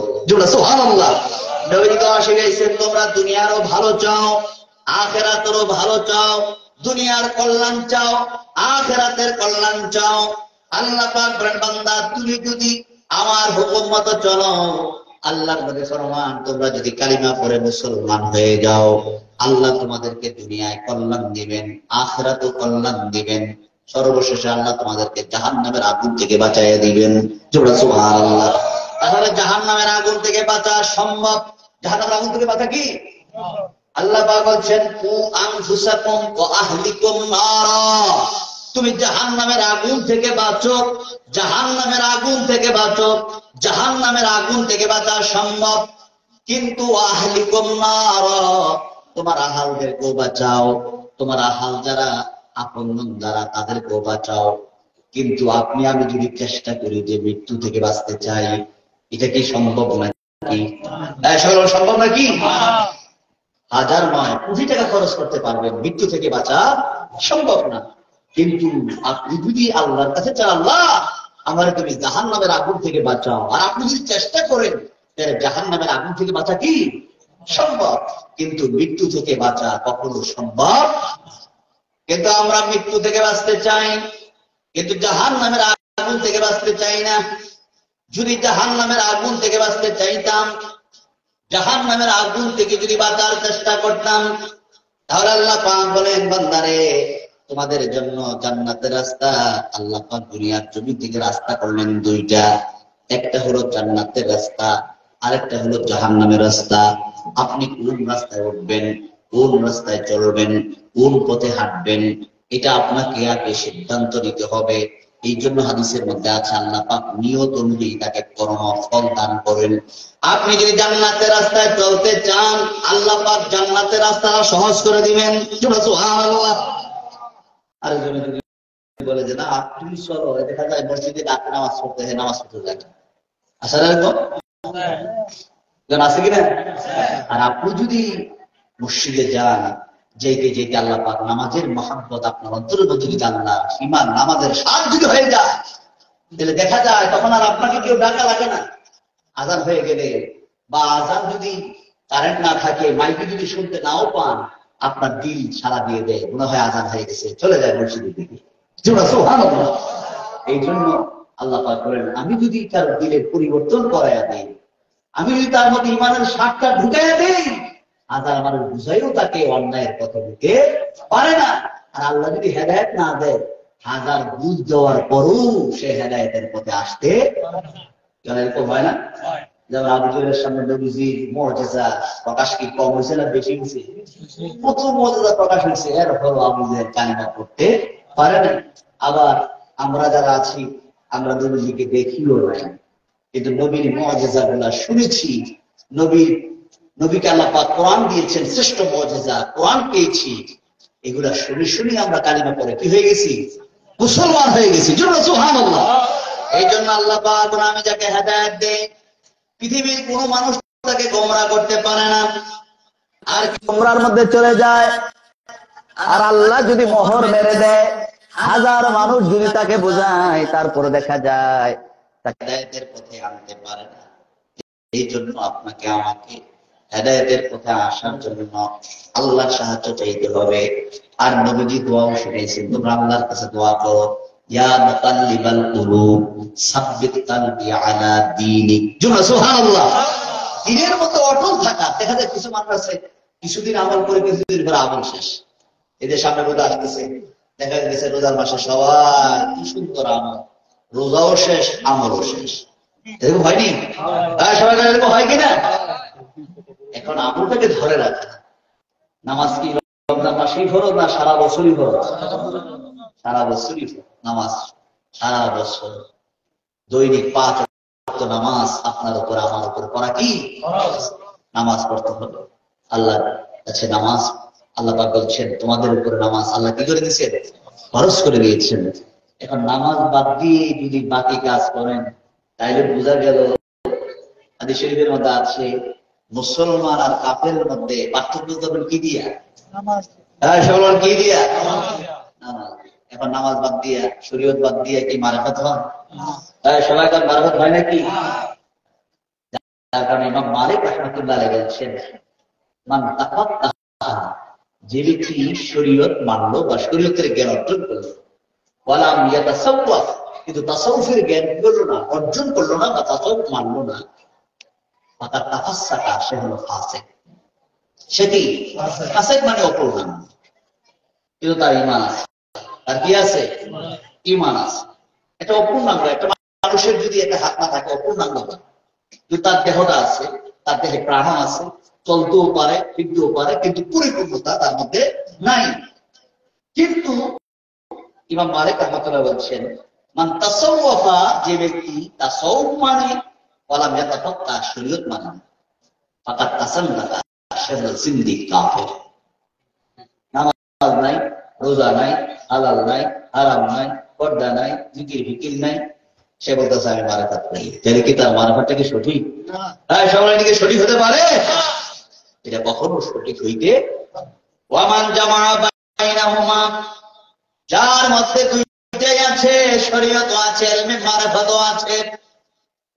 সুবহানাল্লাহ। নবী দোয়া শিখাইছেন, তোমরা দুনিয়ারও ভালো চাও, আখিরাতেরও ভালো চাও, দুনিয়ার কল্যাণ চাও, আখিরাতের কল্যাণ চাও। আল্লাহ পাক বলেন, বান্দা তুমি যদি আমার হুকুম মতো চলো, আল্লাহর নবী ফরমান, তোমরা যদি কালিমা পড়ে মুসলমান হয়ে যাও, আল্লাহ তোমাদেরকে দুনিয়ায় কল্যাণ দিবেন, আখিরাতেও কল্যাণ দিবেন, সর্বশেষে আল্লাহ তোমাদেরকে জাহান্নামের আগুন থেকে বাঁচাইয়া দিবেন। সুবহানাল্লাহ। তাহলে জাহান্নামের আগুন থেকে বাঁচা সম্ভব। জাহান্নামের আগুন থেকে বাঁচা কি? আল্লাহ পাক বলছেন, কু আনফুসাকুম ওয়া আহলিকুম নারা। তুমি জাহান্নামের আগুন থেকে বাঁচো, জাহান্নামের আগুন থেকে বাঁচো, জাহান্নামের আগুন থেকে বাঁচা সম্ভব। কিন্তু আহলিকুম নারা, তোমার আহালদেরকেও বাঁচাও, তোমার আহাল যারা আপনজন যারা তাদেরকেও বাঁচাও। কিন্তু আপনি আমি যদি চেষ্টা করি যে মৃত্যু থেকে বাঁচতে চাই, এটা কি সম্ভব নাকি? সম্ভব নাকি? হাজার নয় কোটি টাকা খরচ করতে পারবেন, মৃত্যু থেকে বাঁচা সম্ভব না। কিন্তু আপনি যদি আল্লাহর কাছে চান, আল্লাহ আমার তুমি জাহান্নামের আগুন থেকে বাঁচাও, আর আপনি যদি চেষ্টা করেন, জাহান্নামের আগুন থেকে বাঁচা কি সম্ভব। কিন্তু মৃত্যু থেকে বাঁচা কখনো সম্ভব। কিন্তু আমরা মৃত্যু থেকে বাঁচতে চাই, কিন্তু জাহান্নামের আগুন থেকে বাঁচতে চাই না। যদি জাহান্নামের আগুন থেকে বাঁচতে চাইতাম, জাহান্নামের আগুন থেকে যদি বাঁচার চেষ্টা করতাম, তাহলে আল্লাহ পাক বলেন, বান্দারে তোমাদের জন্য জান্নাতের রাস্তা আল্লাহ পাক দুনিয়ার জমি থেকে রাস্তা করলেন দুইটা। একটা হলো জান্নাতের রাস্তা, আরেকটা হলো জাহান্নামের রাস্তা। আপনি কোন রাস্তায় উঠবেন, কোন রাস্তায় চলবেন, কোন পথে হাঁটবেন, এটা আপনাকে আগে সিদ্ধান্ত নিতে হবে। এই জন্য হাদিসের মধ্যে আছে আল্লাহ পাক নিয়ত অনুযায়ী তাকে কর্মফল দান করেন। আপনি যদি জান্নাতের রাস্তায় চলতে চান, আল্লাহ পাক জান্নাতের রাস্তাটা সহজ করে দিবেন। সুবহানাল্লাহ। আর যদি বলে যে না আপনি চলো, দেখা যায় মসজিদে ডাক নামাজ পড়তে হয়, নামাজ পড়তে যায় আসলে আছে কিনা। আর আপনি যদি মসজিদে যান, যেতে যেতে আল্লাহ পাক নামাজের মহাব্বত আপনার অন্তরের মধ্যে যদি আল্লাহ ঈমান নামাজের স্বাদ যদি হয়ে যায়, তাহলে দেখা যায় তখন আর আপনাকে কেউ ডাকা লাগে না। আজান হয়ে গেলে বা আজান যদি কারেন্ট না থাকে, মাইকে যদি শুনতে নাও পান, আপনার দিল সাড়া দিয়ে দেয়, মনে হয় আজান হয়ে গেছে, চলে যায় মসজিদের দিকে। সুবহানাল্লাহ। এই জন্য আল্লাহ পাক বলেন, আমি যদি তার দিলের পরিবর্তন করাইয়া দেই, আমি যদি তার মধ্যে ঈমানের স্বাদটা ঢুকাইয়া দেই, হাজার মানুষ বুঝাইও তাকে অন্যায়ের পথে দিতে পারে না। আর আল্লাহ যদি হেদায়েত না দেয়, হাজার বুঝ দেওয়ার পরও সে হেদায়েতের পথে আসতে এরকম হয় না। যেমন আবু জহেলের সামনে নবীজির মুআজিজা প্রকাশ কি কম হয়েছে না বেশি হয়েছে? প্রচুর মুআজিজা প্রকাশ হয়েছে, এর ফলে আবু জহেল কালিমা পড়তে পারে না। আবার আমরা যারা আছি, আমরা নবীজিকে দেখিও নাই, কিন্তু নবীর মুআজিজা গুলা শুনেছি। নবীকে আল্লাহ পাক কোরআন দিয়েছেন, শ্রেষ্ঠ মুআজিজা কোরআন পেয়েছি। এগুলা শুনে শুনে আমরা কালিমা পড়ে কি হয়ে গেছি? মুসলমান হয়ে গেছি। সুবহানাল্লাহ। এই জন্য আল্লাহ পাক আমি যাকে হেদায়েত দেয়, পৃথিবীর কোন মানুষ তাকে গোমরাহ করতে পারে না। আর গোমরার মধ্যে চলে যায়, আর আল্লাহ যদি মোহর মেরে দেয়, হাজার মানুষ যদি তাকে বোঝায়, তারপরে দেখা যায় তাকে হেদায়েতের পথে আনতে পারে না। এই জন্য আপনাকে আমাকে হেদায়েতের পথে আসার জন্য আল্লাহর সাহায্য চাইতে হবে। আর নবীজি দোয়াও শিখিয়েছেন, তোমরা আল্লাহর কাছে দোয়া করো, ইয়া মুকাল্লিবাল কুলুব সাব্বিত কলবি আলা দীনিক। সুবহানাল্লাহ। দিনের মতো অটল থাকা। দেখা যায় কিছু মানুষ আছে, কিছুদিন আমল করে কিছুদিন পরে আমল শেষ। এদের সামনে রোজা আসতেছে, দেখা গেছে রোজার মাসে সবাই কি সুন্দর আমল, রোজাও শেষ আমলও শেষ। এরকম হয়নি? সবাই এরকম হয় কিনা? এখন আমলটাকে ধরে রাখা। নামাজ কি রমজান মাসেই ফরজ না সারা বছরই ফরজ? সারা বছরই নামাজ, সারা বছর দৈনিক 5 ওয়াক্ত নামাজ আপনার উপর আমার উপর পড়া কি নামাজ পড়তে হবে। আল্লাহ কাছে নামাজ, আল্লাহ পাক বলছেন তোমাদের উপরে নামাজ আল্লাহ কি করে দিয়েছেন? ফরজ করে দিয়েছেন। এখন নামাজ বাদ দিয়ে যদি বাকি কাজ করেন, তাইলে বোঝা গেল হাদিস শরীফের মধ্যে আছে মুসলমান আর কাফেরের মধ্যে পার্থক্য করবেন কি দিয়া? নামাজ। কি দিয়া? নামাজ। এখন নামাজ বাদ দিয়া, শরীয়ত বাদ দিয়া কি মারিফাত হয়? সবাই তার মারিফাত হয় নাকি? তার কারণে ইমাম মালিক রাহমাতুল্লাহ আলাইহি বলেছেন, মান তাফাক্কাহা, যে ব্যক্তি শরীয়ত মানলো বা শরীয়তের জ্ঞান অর্জন করলো, ওয়ালাম ইয়াতাসাওয়াফ, কিন্তু তাসাউফের জ্ঞান করলো না, অর্জন করলো না বা তাসাউফ মানলো না, ফাকাদ তাফাসসাকা, সে হলো ফাসিক। সে কি? ফাসিক মানে অপূর্ণাঙ্গ, কিন্তু তার ঈমান আছে। তার কি আছে? ঈমান আছে। এটা অপূর্ণাঙ্গ। একটা মানুষের যদি একটা হাত না থাকে, অপূর্ণাঙ্গ, কিন্তু তার দেহটা আছে, তার দেহে প্রাণ আছে, চলতেও পারে, ফিরতেও পারে, কিন্তু পরিপূর্ণতা তার মধ্যে নাই। কিন্তু ইমাম মালিক রাহমাতুল্লাহ বলছেন, মান তাসাওয়াফা, যে ব্যক্তি তাসাউফ মানে, ওয়ালাম ইয়াতাফাক্কা, শরীয়ত মানে, ফাকাদ তাসান্নাকা, সে হলো জিন্দিক কাফের। নামাজ নাই, রোজা নাই, হালাল নাই, হারাম নাই, পর্দা নাই, জিকির ফিকির নাই, সে বলতেছে আমি মারিফাত নাই। তাহলে কি তার মারিফাতটা কি সঠিক? সবাই কি সঠিক হতে পারে? এটা কখনো সঠিক হইতে। ওয়ামান জামা বাইনাহুমা, যার মধ্যে দুইটাই আছে, শরীয়ত আছে, ইলমে মারিফাতও আছে,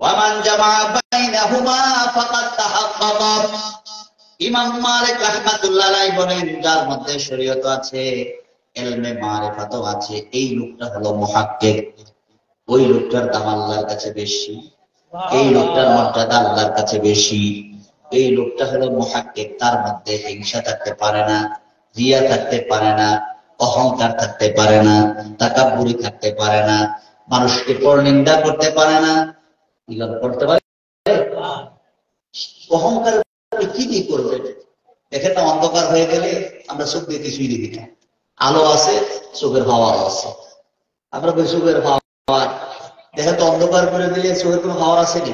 ওয়ামান জামা বাইনাহুমা ফাকাদ তাহাক্কাকা। ইমাম মালিক রাহমাতুল্লাহ আলাইহি বলেন, যার মধ্যে শরীয়ত আছে, ইলমে মারিফাতও আছে, এই লোকটা হলো মুহাক্কিক। ওই লোকটার দাম আল্লাহর কাছে বেশি, এই লোকটার মর্যাদা আল্লাহর কাছে বেশি। এই লোকটা হলো মুহাক্কিক। তার মধ্যে হিংসা থাকতে পারে না, রিয়া থাকতে পারে না, অহংকার থাকতে পারে না, তাকাব্বুরি থাকতে পারে না, মানুষকে পরনিন্দা করতে পারে না। এগুলো করতে পারে? অহংকার কি কি দিয়ে করবেন? দেখেন না, অন্ধকার হয়ে গেলে আমরা চোখ দিয়ে কিছুই দেখি না। আলো আছে, চোখের হাওয়া আছে। আমরা ওই চোখের হাওয়া দেখে তো অন্ধকার করে দিলে চোখের কোনো হাওয়া আছে নি?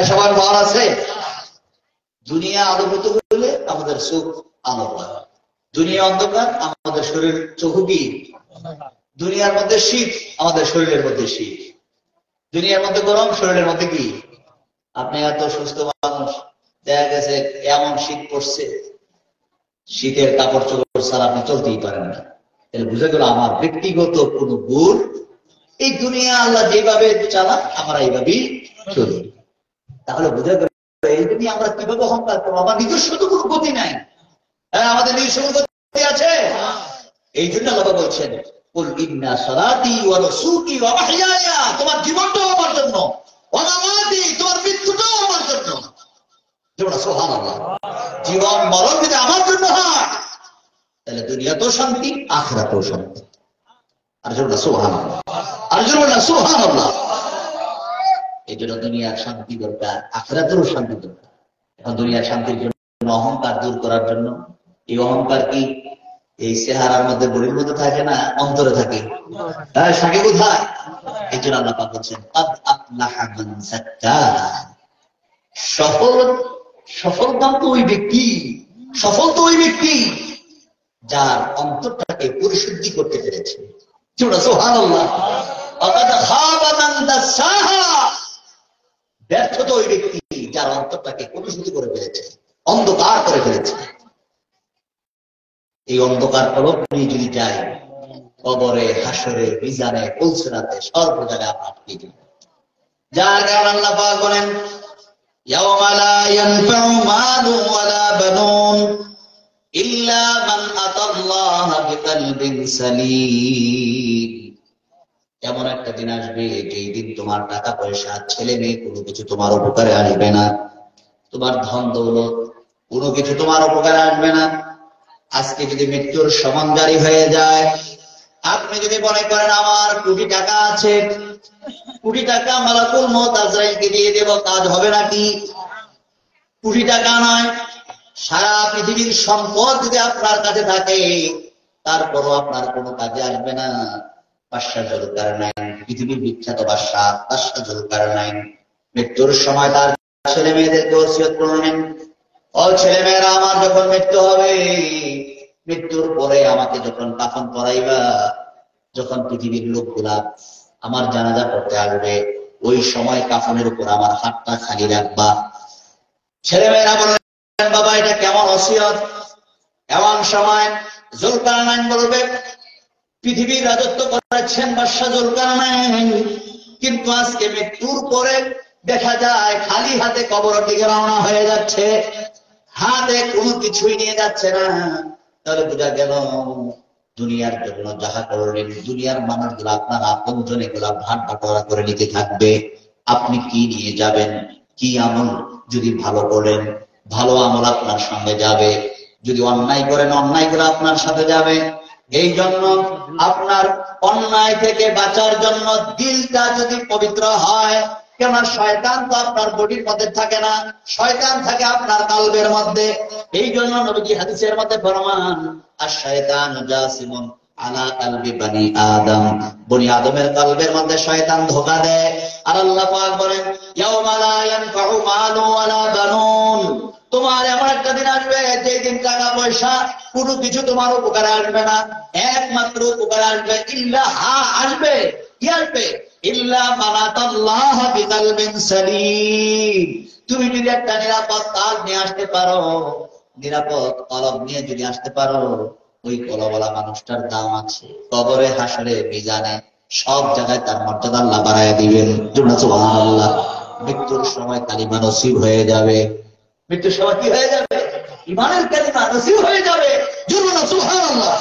সবার হাওয়া আছে। দুনিয়া আলোকিত হলে আমাদের চোখ আলো পায়, দুনিয়া অন্ধকার আমাদের শরীর চোখ কি? দুনিয়ার মধ্যে শীত, আমাদের শরীরের মধ্যে শীত। দুনিয়ার মধ্যে গরম, শরীরের মধ্যে কি? আপনি এত সুস্থ মানুষ, দেখা গেছে এমন শীত পড়ছে, শীতের কাপড় চোপড় ছাড়া আপনি চলতেই পারেন না। তাহলে বুঝে গেল আমার ব্যক্তিগত কোন গুণ, এই দুনিয়া আল্লাহ যেভাবে চালান আমরা এইভাবেই চলি। তাহলে বুঝে গেল এই দুনিয়া আমরা কিভাবে অহংকার করবো? আমার নিজস্ব তো কোনো গতি নাই। হ্যাঁ, আমাদের নিজস্ব গতি আছে। এই জন্য আল্লাহ বলছেন, কুল ইন্না সালাতি ওয়া নুসুকি ওয়া মাহইয়ায়া, তোমার জীবনটাও আমার জন্য, ওয়া মামাতি, তোমার মৃত্যুটাও আমার জন্য। সুবহানাল্লাহ। জীবন মরণ যদি আমার জন্য হয়, তাহলে দুনিয়াতেও শান্তি, আখিরাতেও শান্তি। আর জন্য সুবহানাল্লাহ, আর জন্য সুবহানাল্লাহ। এই জন্য দুনিয়ার শান্তি দরকার, আখিরাতেরও শান্তি দরকার। এখন দুনিয়ার শান্তির জন্য অহংকার দূর করার জন্য, এই অহংকার কি এই চেহারার মধ্যে, বডির মধ্যে থাকে না, অন্তরে থাকে? থাকে কোথায়? এই জন্য আল্লাহ পাক বলছেন, ক্বাদ আফলাহা মান যাক্কাহা। সফলকাম তো ওই ব্যক্তি, সফল তো ওই ব্যক্তি যার অন্তরটাকে পরিশুদ্ধি করতে পেরেছে। সুবহানাল্লাহ। ওয়াকাদ খাবা মান দাসাহা। ব্যর্থ তো ওই ব্যক্তি যার অন্তরটাকে পরিশুদ্ধি করে ফেলেছে, অন্ধকার করে ফেলেছে। এই অন্ধকার কলব নিয়ে যদি যায়, কবরে, হাসরে, মিজানে, পুলসিরাতে, সর্ব জায়গায় আমরা আটকে যাই। যার কারণে আল্লাহ পাক বলেন, ইয়াওমা লা ইয়ানফাউ মালুন ওয়ালা বানুন ইল্লা মান আতাল্লাহা বিকলবিন সালিম। এমন একটা দিন আসবে, যেই দিন তোমার টাকা পয়সা, ছেলে মেয়ে কোনো কিছু তোমার উপকারে আসবে না, তোমার ধন দৌলত কোনো কিছু তোমার উপকারে আসবে না। আজকে যদি মৃত্যুর সমন জারি হয়ে যায়, আপনি যদি মনে করেন আমার কোটি টাকা আছে, কোটি টাকা মালাকুল মউত আজরাইলকে দিয়ে দেব, কাজ হবে নাকি? কোটি টাকা নয়, সারা পৃথিবীর সম্পদ যদি আপনার কাছে থাকে, তারপরও আপনার কোনো কাজে আসবে না। বাদশা জুলকারনাইন, পৃথিবীর বিখ্যাত বাদশা বাদশা জুলকারনাইন, মৃত্যুর সময় তার ছেলে মেয়েদেরকে ওসিয়ত করলেন, ও ছেলে মেয়েরা, আমার যখন মৃত্যু হবে, মৃত্যুর পরে আমাকে যখন কাফন পরাইবা, যখন পৃথিবীর লোকগুলা আমার জানাজা পড়তে আসবে, ওই সময় কাফনের উপর আমার হাতটা খালি রাখবা। ছেলে মেয়েরা বললেন, বাবা এটা কেমন ওসিয়ত? এমন সময় জুলকারনাইন বলবে, পৃথিবীর রাজত্ব করেছেন বাদশা জুলকারনাইন, কিন্তু আজকে মৃত্যুর পরে দেখা যায় খালি হাতে কবরের দিকে রওনা হয়ে যাচ্ছে, হাতে কোনো কিছুই নিয়ে যাচ্ছে না। তাহলে বোঝা গেল দুনিয়ার জন্য যাহা করলেন, দুনিয়ার মানুষগুলো আপনার আপনজন, এগুলা ভাগ বাটোয়ারা করে নিতে থাকবে। আপনি কি নিয়ে যাবেন? কি আমল যদি ভালো করেন, ভালো আমল আপনার সঙ্গে যাবে। যদি অন্যায় করেন, অন্যায়গুলো আপনার সাথে যাবে। এই জন্য আপনার অন্যায় থেকে বাঁচার জন্য দিলটা যদি পবিত্র হয়, কেননা শয়তান তো আপনার বডির মধ্যে থাকে না, শয়তান থাকে আপনার কালবের মধ্যে। এই জন্য নবীজি হাদিসের মধ্যে ফরমান, আশ-শায়তানু জাসিমুন আলা কালবি বনি আদম, বনি আদমের কালবের মধ্যে শয়তান ধোঁকা দেয়। আর আল্লাহ পাক বলেন, ইয়াওমা লা ইয়ানফাউ মালু ওয়ালা বানুন, তোমার এমন একটা দিন আসবে, যে দিন টাকা পয়সা কোনো কিছু তোমার উপকারে আসবে না। একমাত্র উপকারে আসবে, ইল্লা, আসবে কি আসবে? ইল্লা মান আতাল্লাহা বিকলবিন সালিম। তুমি যদি একটা নিরাপদ কাল নিয়ে আসতে পারো, নিরাপদ কলব নিয়ে যদি আসতে পারো, ওই কলবওয়ালা মানুষটার দাম আছে। কবরে, হাসরে, মিজানে, সব জায়গায় তার মর্যাদা আল্লাহ বাড়ায় দিবেন। সুবহানাল্লাহ। মৃত্যুর সময় কালিমা নসিব হয়ে যাবে। মৃত্যুর সময় কি হয়ে যাবে? ইমানের কালিমা নসিব হয়ে যাবে। সুবহানাল্লাহ।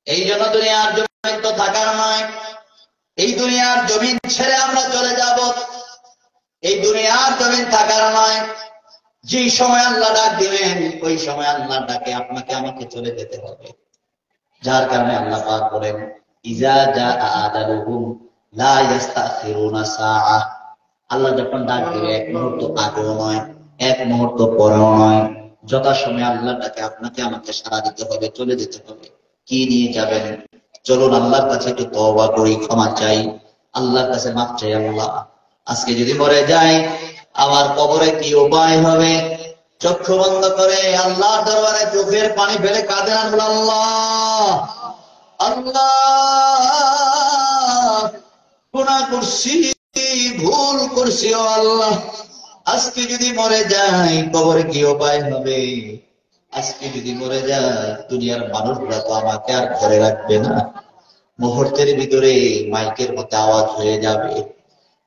এই জন্য দুনিয়ার জমিন তো থাকার নয়, এই দুনিয়ার জমিন ছেড়ে আমরা চলে যাব। এই দুনিয়ার জমিন থাকার নয়, যে সময় আল্লাহ ডাক দিবেন, ওই সময় আল্লাহ ডাকে আপনাকে আমাকে চলে যেতে হবে। যার কারণে আল্লাহ পাক বলেন, ইজা জা আজালুহুম লা ইস্তাখিরুনা সাআহ। আল্লাহ যখন ডাক দিবে এক মুহূর্ত আগেও নয়, এক মুহূর্ত পরেও নয়, যথাসময়ে আল্লাহটাকে আপনাকে আমাকে সাড়া দিতে হবে, চলে যেতে হবে। কি নিয়ে যাবেন? চলুন আল্লাহর কাছে একটু তওবা করি, ক্ষমা চাই, আল্লাহর কাছে মাফ চাই। আল্লাহ, আজকে যদি মরে যাই আমার কবরে কি উপায় হবে? চক্ষু বন্ধ করে আল্লাহর দরবারে চোখের পানি ফেলে কাঁদেন, আল্লাহ আল্লাহ, গুনাহ করছি, ভুল করছি, ও আল্লাহ, আজকে যদি মরে যাই কবরে কি উপায় হবে? আজকে যদি মরে যায় দুনিয়ার মানুষরা তো আমাকে আর ঘরে রাখবে না। মুহূর্তের ভিতরে মাইকের মধ্যে আওয়াজ হয়ে যাবে,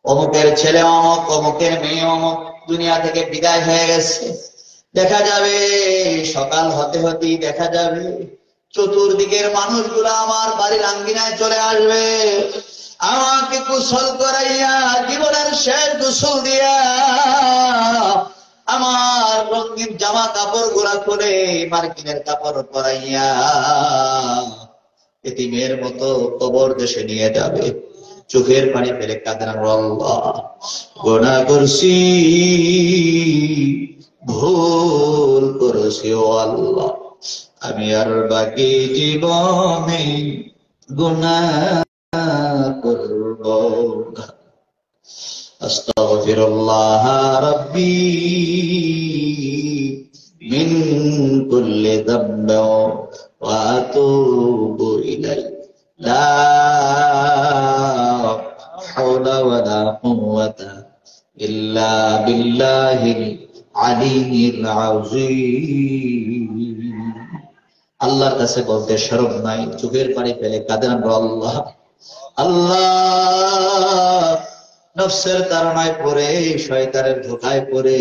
অমুকের ছেলে অমুক, অমুকের মেয়ে অমুক দুনিয়া থেকে বিদায় হয়ে গেছে। দেখা যাবে সকাল হতে হতেই দেখা যাবে চতুর্দিকের মানুষগুলো আমার বাড়ির আঙ্গিনায় চলে আসবে, আমাকে গোসল করাইয়া জীবনের শেষ গোসল দিয়া আমার রঙিন জামা কাপড় গুলা খুলে মার্কিনের কাপড় পরাইয়া এতিমের মতো কবর দেশে নিয়ে যাবে। চোখের পানি ফেলে কাঁদেন, আল্লাহ গুনাহ করছি, ভুল করেছি, ও আল্লাহ, আমি আর বাকি জীবনে গুনাহ করব না। আস্তাগফিরুল্লাহ রাব্বি মিন কুল্লি যামবি ওয়া আতুবু ইলাইহি, লা হাওলা ওয়ালা কুওয়াতা ইল্লা বিল্লাহিল আলিয়্যিল আযীম। আল্লাহর কাছে বলতে শরম নাই, চোখের পানি ফেলে কাঁদেন, আল্লাহ আল্লাহ, নফসের তাড়নায় পড়ে, শয়তানের ধোঁকায় পড়ে,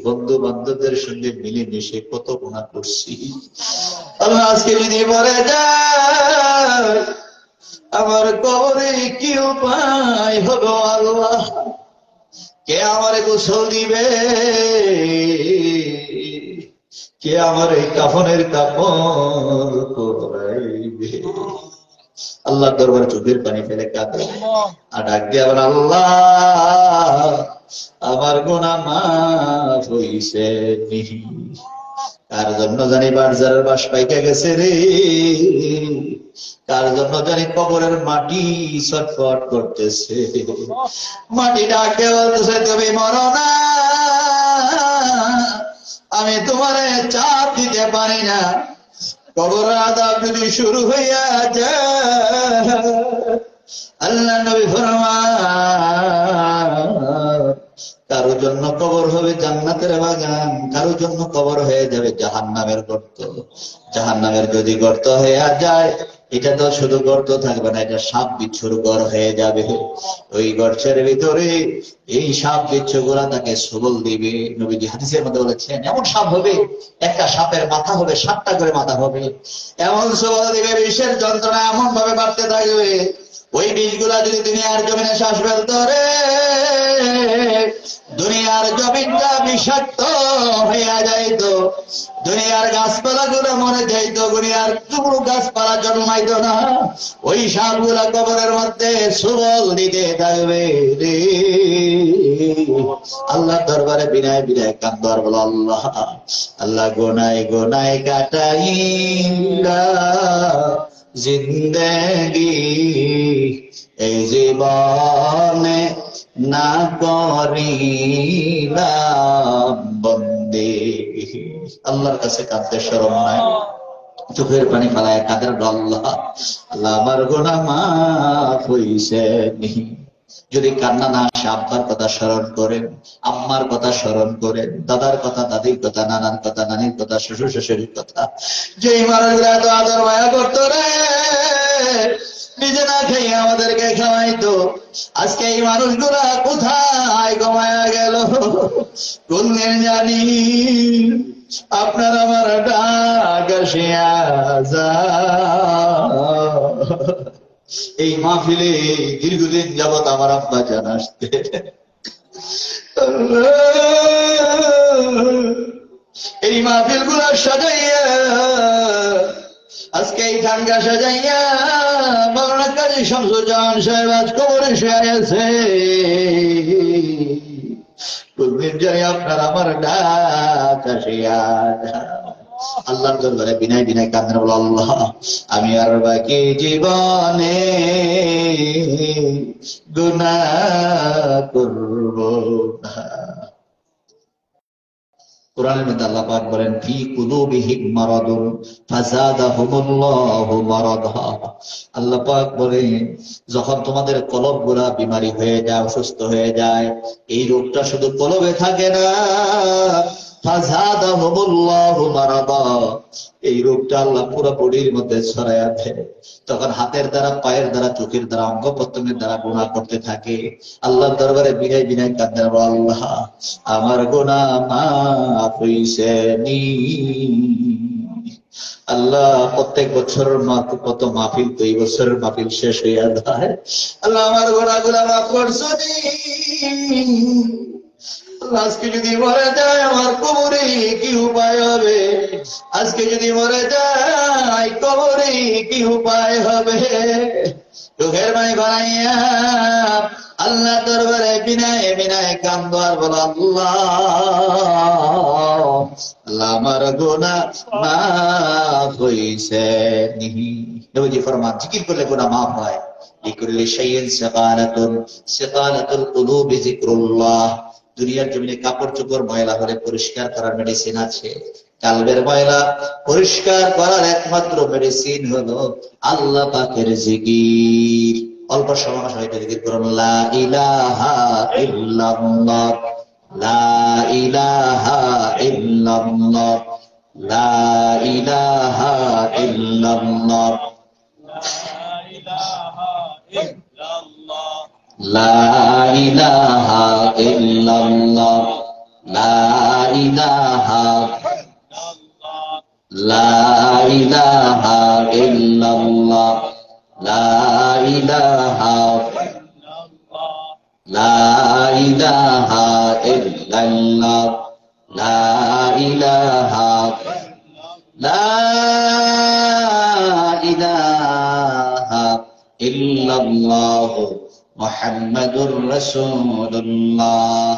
বন্ধু বান্ধবদের সঙ্গে মিলেমিশে কত গুনাহ করছি। আল্লাহ, আজকে যদি মরে যায় আমার কবরে কি উপায় হবে? আল্লাহ, কে আমারে গোসল দিবে? কে আমার এই কাফনের কাপড় পরাইবে? আল্লাহর দরবারে চোখের পানি ফেলে কাঁদে আর ডাক দিয়ে আবার, আল্লাহ আমার গুনাহ মাফ হইছে নি। কার জন্য জানি বাজারের বাস পাইকা গেছে রে, কার জন্য জানি কবরের মাটি ছটফট করতেছে। মাটি ডাকে বলতেছে, তুমি মরো না, আমি তোমারে চাপ দিতে পারি না। কবর আযাব যদি শুরু হইয়া যায়, আল্লাহ নবী ফরমান, কারোর জন্য কবর হবে জান্নাতের বাগান, কারোর জন্য কবর হয়ে যাবে জাহান্নামের গর্ত। জাহান্নামের যদি গর্ত হয়ে যায়, এটা তো শুধু গর্ত থাকবে না, এটা সাপ বিচ্ছুর ঘর হয়ে যাবে। ওই গর্তের ভিতরে এই সাপ বিচ্ছু গুলা তাকে সবল দিবে। নবীজি হাদিসের মধ্যে বলেছেন, এমন সাপ হবে, একটা সাপের মাথা হবে 7টা করে মাথা হবে, এমন সবল দিবে, বিষের যন্ত্রণা এমন ভাবে বাড়তে থাকবে, ওই বিষগুলা যদি দুনিয়ার জমিনে শ্বাস ফেলত রে, দুনিয়ার জমিনটা বিষাক্ত হইয়া যাইত, দুনিয়ার গাছপালা গুলো মরে যাইত, দুনিয়ার কোনো গাছপালা জন্মাইত না। ওই সাপগুলা কবরের মধ্যে সুবল দিতে থাকবে রে। আল্লাহ দরবারে বিনায় বিনায় কান্দর বল, আল্লাহ আল্লাহ, গোনায় গোনায় কাটাইলা জিন্দেগি, এই জীবনে না করিলাম বন্দেগি। আল্লাহর কাছে কাঁদতে শরম নাই, চোখের পানি ফালায় কাঁদের, আল্লাহ আল্লাহ আমার গুনাহ মাফ হইছে নি। যদি কান্না না আসে, আব্বার কথা স্মরণ করেন, আম্মার কথা স্মরণ করেন, দাদার কথা, দাদির কথা, নানার কথা, নানির কথা, শ্বশুর শাশুড়ির কথা। যে মানুষগুলো এত আদর মায়া করতো রে, নিজে না খেয়ে আমাদেরকে খাওয়াইতো, আজকে এই মানুষগুলা কোথায় কমায়া গেল? কোনদিন জানি আপনার আমার ডাক আসিয়া যায়। এই মাহফিলে দীর্ঘদিন যাবত আমার আব্বা জান আসতে, এই মাহফিল গুলা সাজাইয়া, আজকে এই ঠান্ডা সাজাইয়া মাওলানা কাজী শামসুজ্জামান সাহেব আজ কবরে শুয়ে আছে। কোনদিন জানি আপনার আমার ডাক আসিয়া আল্লাহর দরবারে বিনয় বিনয় কাঁদেন, বলো আল্লাহ আমি আর বাকি জীবনে গুনাহ করব না। কোরআনের মধ্যে আল্লাহ পাক বলেন ফি কুলুবিহিম মারাদুন ফাযাদাহুমুল্লাহু মারাদা। আল্লাহ পাক বলেন যখন তোমাদের কলবগুলা বিমারি হয়ে যায়, অসুস্থ হয়ে যায়, এই রোগটা শুধু কলবে থাকে না, ফাযাদাহুমুল্লাহু মারাদা, এই রোগটা আল্লাহ পুরো বডির মধ্যে ছড়ায়া দেয়। তখন হাতের দ্বারা, পায়ের দ্বারা, চোখের দ্বারা, অঙ্গ প্রত্যঙ্গের দ্বারা গুনাহ করতে থাকে। আল্লাহর দরবারে বিনয় বিনয় কাঁদেন, আল্লাহ আমার গুনাহ মাফ হইছে নি। আল্লাহ প্রত্যেক বছর কত মাহফিল তো এই বছরের মাহফিল শেষ হইয়া যায়, আল্লাহ আমার গুনাহগুলা মাফ করছো নি। আজকে যদি মরে যায় আমার কবরে কি উপায় হবে? আজকে যদি মরে যায় কবরে কি উপায় হবে? চোখের পানি বানাইয়া আল্লাহ দরবারে বিনয় বিনয় কান্দো আর বলো আল্লাহ আল্লাহ আমার গুনাহ মাফ হইছে নি। নবীজি ফরমান জিকির করলে গুনাহ মাফ হয়। লিকুল্লি শাইইন সিকালাতুল কুলুবি যিকরুল্লাহ। দুনিয়ার জমিনে কাপড় চোপড় ময়লা হলে পরিষ্কার করার মেডিসিন আছে, কালবের ময়লা পরিষ্কার করার একমাত্র মেডিসিন হলো আল্লাহ পাকের জিকির। অল্প সময় সবাইকে জিকির করুন, লা ইলাহা ইল্লাল্লাহ, লা ইলাহা ইল্লাল্লাহ, লা ইলাহা ইল্লাল্লাহ, লা ইলাহা ইল্লাল্লাহ, লা ইলাহা, লা ইলাহা ইল্লাল্লাহ, লা ইলাহা, লা ইলাহা ইল্লাল্লাহ, লা ইলাহা, লা ইলাহা ইল্লাল্লাহ মুহাম্মাদুর রাসূলুল্লাহ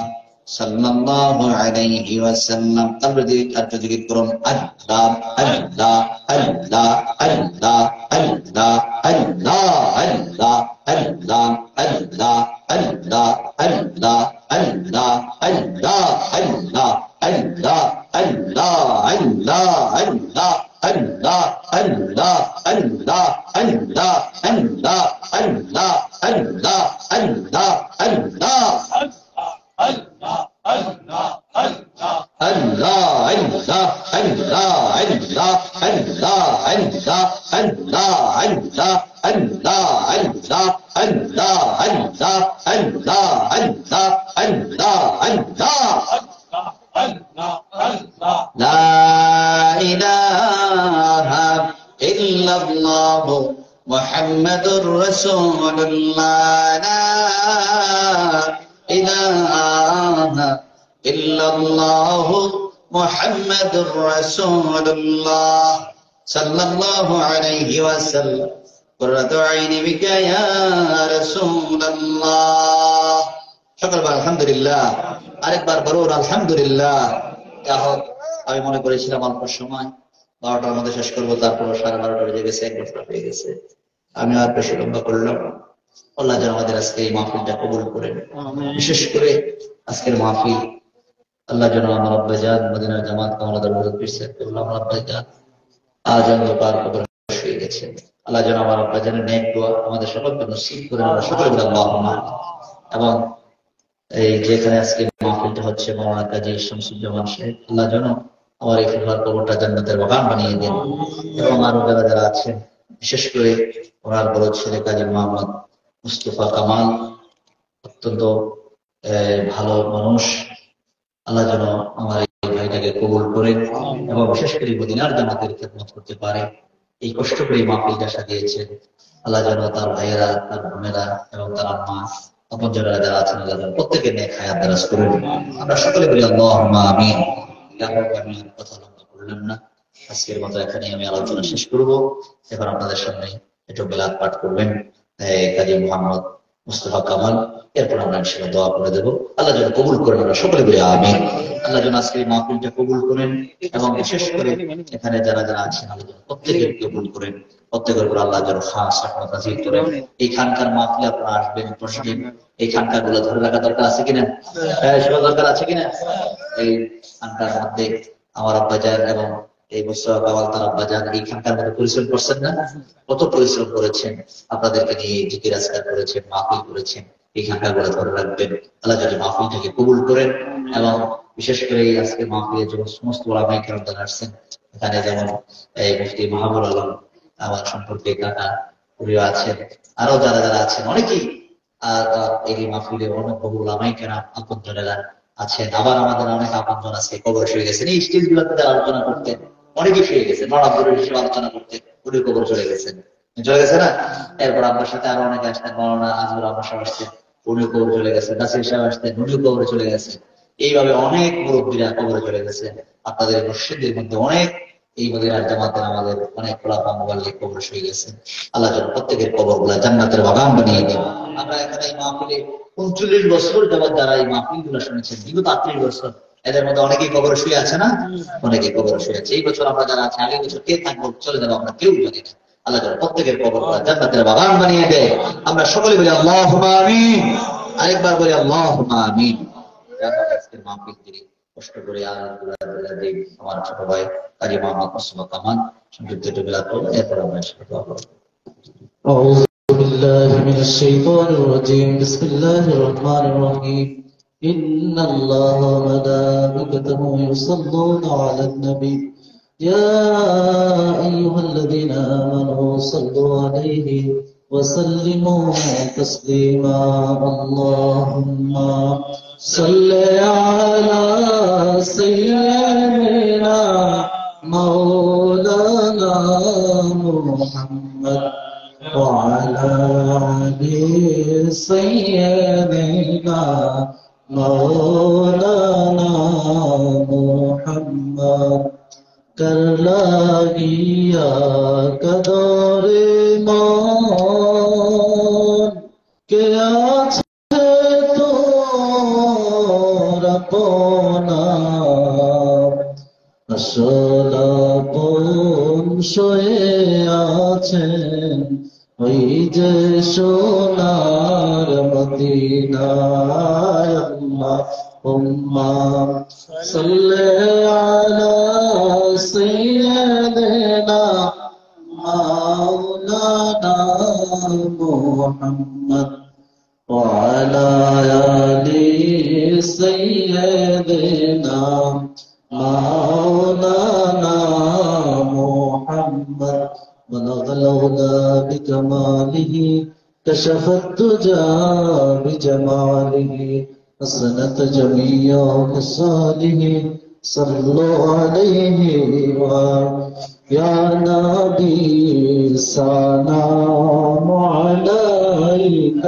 সাল্লাল্লাহু আলাইহি ওয়াসাল্লাম। কলবে দিয়ে একটু জিকির করুন, আল্লাহ আল্লাহ আল্লাহ আল্লাহ আল্লাহ আল্লাহ আল্লাহ আল্লাহ আল্লাহ আল্লাহ আল্লাহ আল্লাহ আল্লাহ আল্লাহ আল্লাহ আল্লাহ আল্লাহ আল্লাহ Allah, Allah, Allah, Allah, Allah, Allah, Allah, Allah, Allah, La ilaha illallah Muhammadur Rasulullah, la ilaha illallah Muhammadur Rasulullah sallallahu alayhi wa sallam, qurratu aini bika ya Rasulullah। সকলবার আলহামদুলিল্লাহ, আরেকবার বলুন আলহামদুলিল্লাহ। আমি মনে করেছিলাম অল্প সময় 12টার মধ্যে শেষ করবো, তারপর 12:30 বেজে গেছে, 1 ঘন্টা হয়ে গেছে। আমি আর বেশি লম্বা করলাম। আল্লাহ যেন আমাদের আজকে এই মাহফিলটা কবুল করেন। বিশেষ করে আজকের মাহফিল আল্লাহ যেন আমার আব্বাজান মদিনার জামাত কামলাদার পীর সাহেব আমার আব্বাজান আজ অন্ধকার কবরে শুয়ে গেছেন। আল্লাহ যেন আমার আব্বাজানের নেক দোয়া আমাদের সকলকে নসিব করেন, আমরা সকলে বলি আল্লাহুম্মা। এবং এই যেখানে আজকে মাহফিলটা হচ্ছে মাওলানা কাজী শামসুজ্জামান সাহেব, আল্লাহ যেন আমার এই ফুলহার কবরটা জান্নাতের বাগান বানিয়ে দেন। এবং আরো যারা যারা আছেন, বিশেষ করে ওনার বড় ছেলে কাজী মোহাম্মদ মুস্তফা কামাল, অত্যন্ত ভালো মানুষ, আল্লাহ যেন আমার এই ভাইটাকে কবুল করেন এবং বিশেষ করে মদিনার জান্নাতের খেদমত করতে পারে। এই কষ্ট করে মাহফিলটা সাজিয়েছেন, আল্লাহ যেন তার ভাইয়েরা, তার বোনেরা এবং তার আম্মা আপন যারা যারা আছেন আল্লাহ যেন প্রত্যেকের নেক হায়াত দারাজ করেন। আমরা সকলে বলি আল্লাহুম্মা আমিন। আমি কথা লম্বা করলাম না, আজকের মতো এখানে আমি আলোচনা শেষ করব। এখন আপনাদের সামনে একটু বেলাত পাঠ করবেন কাজী মোহাম্মদ মুস্তাফা কামাল। এরপর আমরা ইনশাআল্লাহ দোয়া করে দেবো। আল্লাহ যেন কবুল করেন, আমরা সকলে বলি আমিন। আল্লাহ যেন আজকে এই মাহফিলটা কবুল করেন এবং বিশেষ করে এখানে যারা যারা আছেন আল্লাহ যেন প্রত্যেকের কবুল করেন, প্রত্যেকের উপর আল্লাহ যেন খাস রহমত নাযিল করেন। এই খানকার মাহফিলে আপনারা আসবেন, বসবেন, এই খানকার গুলো ধরে রাখা দরকার আছে কিনা? সেটা দরকার আছে কিনা? এই খানকার মধ্যে আমার আব্বাজান এবং এই মুস্তাফা কামাল তার আব্বাজান এই খানকার মধ্যে পরিশ্রম করছেন না? কত পরিশ্রম করেছেন, আপনাদেরকে নিয়ে জিকির আজকার করেছেন, মাহফিল করেছেন। এই খানকার গুলো ধরে রাখবেন। আল্লাহ যদি মাহফিলটাকে কবুল করেন এবং বিশেষ করে এই আজকে মাহফিলের জন্য সমস্ত ওলামায়ে কেরাম যারা আসছেন, এখানে যেমন এই মুফতি মাহবুবুল আলম আমার সম্পর্কে কাকা উনিও আছেন, আরো যারা যারা আছেন অনেকেই এই মাহফিলে অনেক বহু ওলামায়ে কেরাম আপনজনেরা আছেন। আবার আমাদের অনেক আপনজন আছে কবর শুয়ে গেছেন। এই স্টেজ গুলোতে যারা আলোচনা করতেন অনেকেই শুয়ে গেছেন। নড়াবুড়ের হিসেবে আলোচনা করতেন, উনি কবর চলে গেছেন, চলে গেছে না? এরপর আপনার সাথে আরো অনেকে আসতেন, মৌলানা আজমুল আমার সাহেব আসতেন, উনিও কবরে চলে গেছেন। নাসির সাহেব আসতেন, উনিও কবরে চলে গেছেন। এইভাবে অনেক মুরব্বীরা কবরে চলে গেছেন। আপনাদের মসজিদের মধ্যে অনেক এই মদিনার জামাতের আমাদের অনেক খোলাফা মুবাল্লিগ কবর শুয়ে গেছেন। আল্লাহ যেন প্রত্যেকের কবর গুলা জান্নাতের বাগান বানিয়ে দেন। আমরা এখানে এই মাহফিলে 39 বছর যাবৎ যারা এই মাহফিল গুলো শুনেছেন, বিগত 38 বছর, এদের মধ্যে অনেকেই কবরে শুয়ে আছে না? অনেকেই কবরে শুয়ে আছে। এই বছর আমরা যারা আছি, আগের বছর কে থাকবো চলে যাবো আমরা কেউ জানি না। আল্লাহ যেন প্রত্যেকের কবর গুলা জান্নাতের বাগান বানিয়ে দেয়। আমরা সকলে বলি আল্লাহুম্মা আমিন। আরেকবার বলি আল্লাহুম্মা আমিন। আজকের মাহফিল থেকে কষ্ট করে আমার ছোট ভাই কাজী মোহাম্মদ মুস্তাফা কামাল সংক্ষিপ্ত একটু বিলাপ করবেন, এরপর আমরা একসাথে দোয়া করব। أعوذ بالله من الشيطان الرجيم. بسم الله الرحمن الرحيم. إن الله وملائكته يصلون على النبي يا أيها الذين آمنوا صلوا عليه وسلموا تسليما. اللهم صل على سيدنا مولانا محمد وعلى آل سيدنا مولانا محمد كرلاهيا كدار مان के আছে তোর আপনা আসলাপন শুয়ে আছেন ওই যে সোনার মদিনায়। আল্লাহুম্মা সাল্লি আলা সাইয়্যিদিনা মাওলানা মুহাম্মদ ওয়া আলা আলি সাইয়্যিদিনা مولانا محمد بلغ العلا بكماله كشف الدجى بجماله حسنت جميع خصاله صلوا عليه يا نبي سلام عليك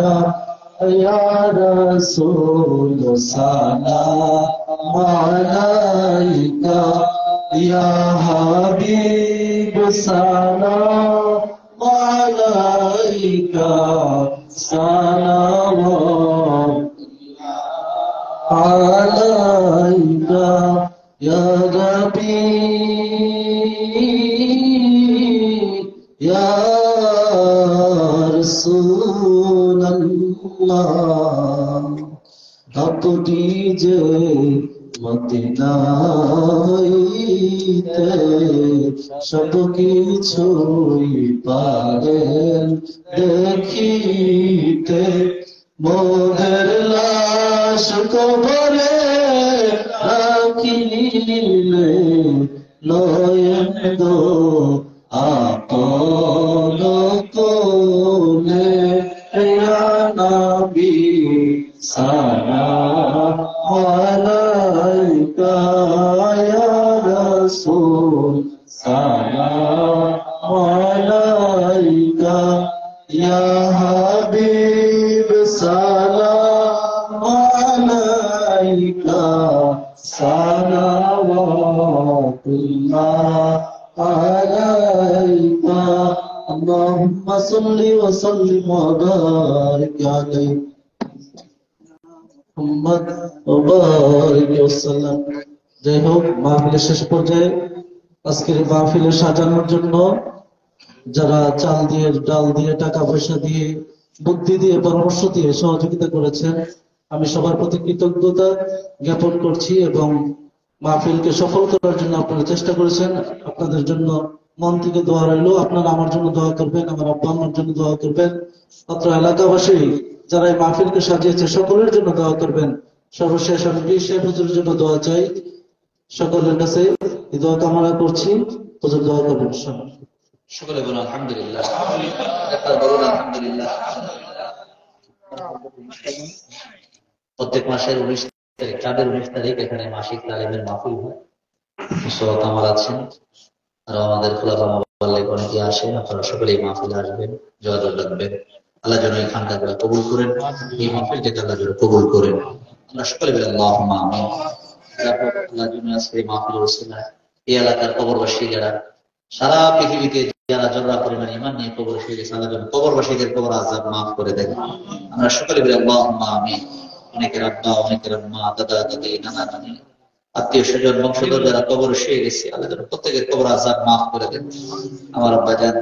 يا رسول سلام عليك يا حبيب سلام عليك صلوات عليك يا ربي يا رسول الله আপনি যে মদিনাইতে সব কিছুই পারেন দেখিতে, মোদের লাশ কবরে রাখিলে নয়ন দো আপন কোলে ইয়া নবী সালাম আলাইকা ইয়া রাসূল সালাম আলাইকা ইয়া হাবিব সালাম আলাইকা সালাওয়াতুল্লাহ আলাইকা اللهم صل وسلم وبارك عليه محمد وبارك وسلم। যাই হোক, মাহফিলের শেষ পর্যায়ে আজকের মাহফিলের সাজানোর জন্য যারা চাল দিয়ে, ডাল দিয়ে, টাকা পয়সা দিয়ে, বুদ্ধি দিয়ে, পরামর্শ দিয়ে সহযোগিতা করেছেন, আমি সবার প্রতি কৃতজ্ঞতা জ্ঞাপন করছি এবং মাহফিলকে সফল করার জন্য আপনারা চেষ্টা করেছেন। আপনাদের জন্য মন থেকে দোয়া রইল। আপনারা আমার জন্য দোয়া করবেন, আমার আব্বা আম্মার জন্য দোয়া করবেন, অত্র এলাকাবাসী যারা এই মাহফিলকে সাজিয়েছে সকলের জন্য দোয়া করবেন। সর্বশেষ আমি পীর সাহেব হুজুরের জন্য দোয়া চাই, সকলের কাছে এই দোয়া কামনা করছি। হুজুর দোয়া করবেন। সকলে বলুন আলহামদুলিল্লাহ। একবার বলুন আলহামদুলিল্লাহ। প্রত্যেক মাসের 19 তারিখ, চাঁদের 19 তারিখ এখানে মাসিক তালিমের মাহফিল হয়। মুস্তফা কামাল আছেন, আর আমাদের খোলাফা মোবাল্লিগ অনেকে আসেন। আপনারা সকলে এই মাহফিলে আসবেন, যোগাযোগ রাখবেন। আল্লাহ যেন এই খানটা কবুল করেন, এই মাহফিলটাকে আল্লাহ যেন কবুল করেন। আমরা সকলে বলি আল্লাহুম্মা আমিন। আল্লাহ যেন আজকে এই মাহফিলের ওসিলায় এই এলাকার কবরবাসী যারা সারা পৃথিবীতে যারা জররা পরিমাণ ঈমান নিয়ে কবর শুয়ে গেছে, আল্লাহ যেন কবরবাসীদের কবর আযাব মাফ করে দেন। আমরা সকলে বলি আল্লাহুম্মা আমিন। অনেকের আব্বা, অনেকের মা, দাদা দাদি, নানা নানি, আত্মীয় স্বজন, বংশধর যারা কবর শুয়ে গেছে, আল্লাহ যেন প্রত্যেকের কবর আযাব মাফ করে দেন। আমার আব্বা জান,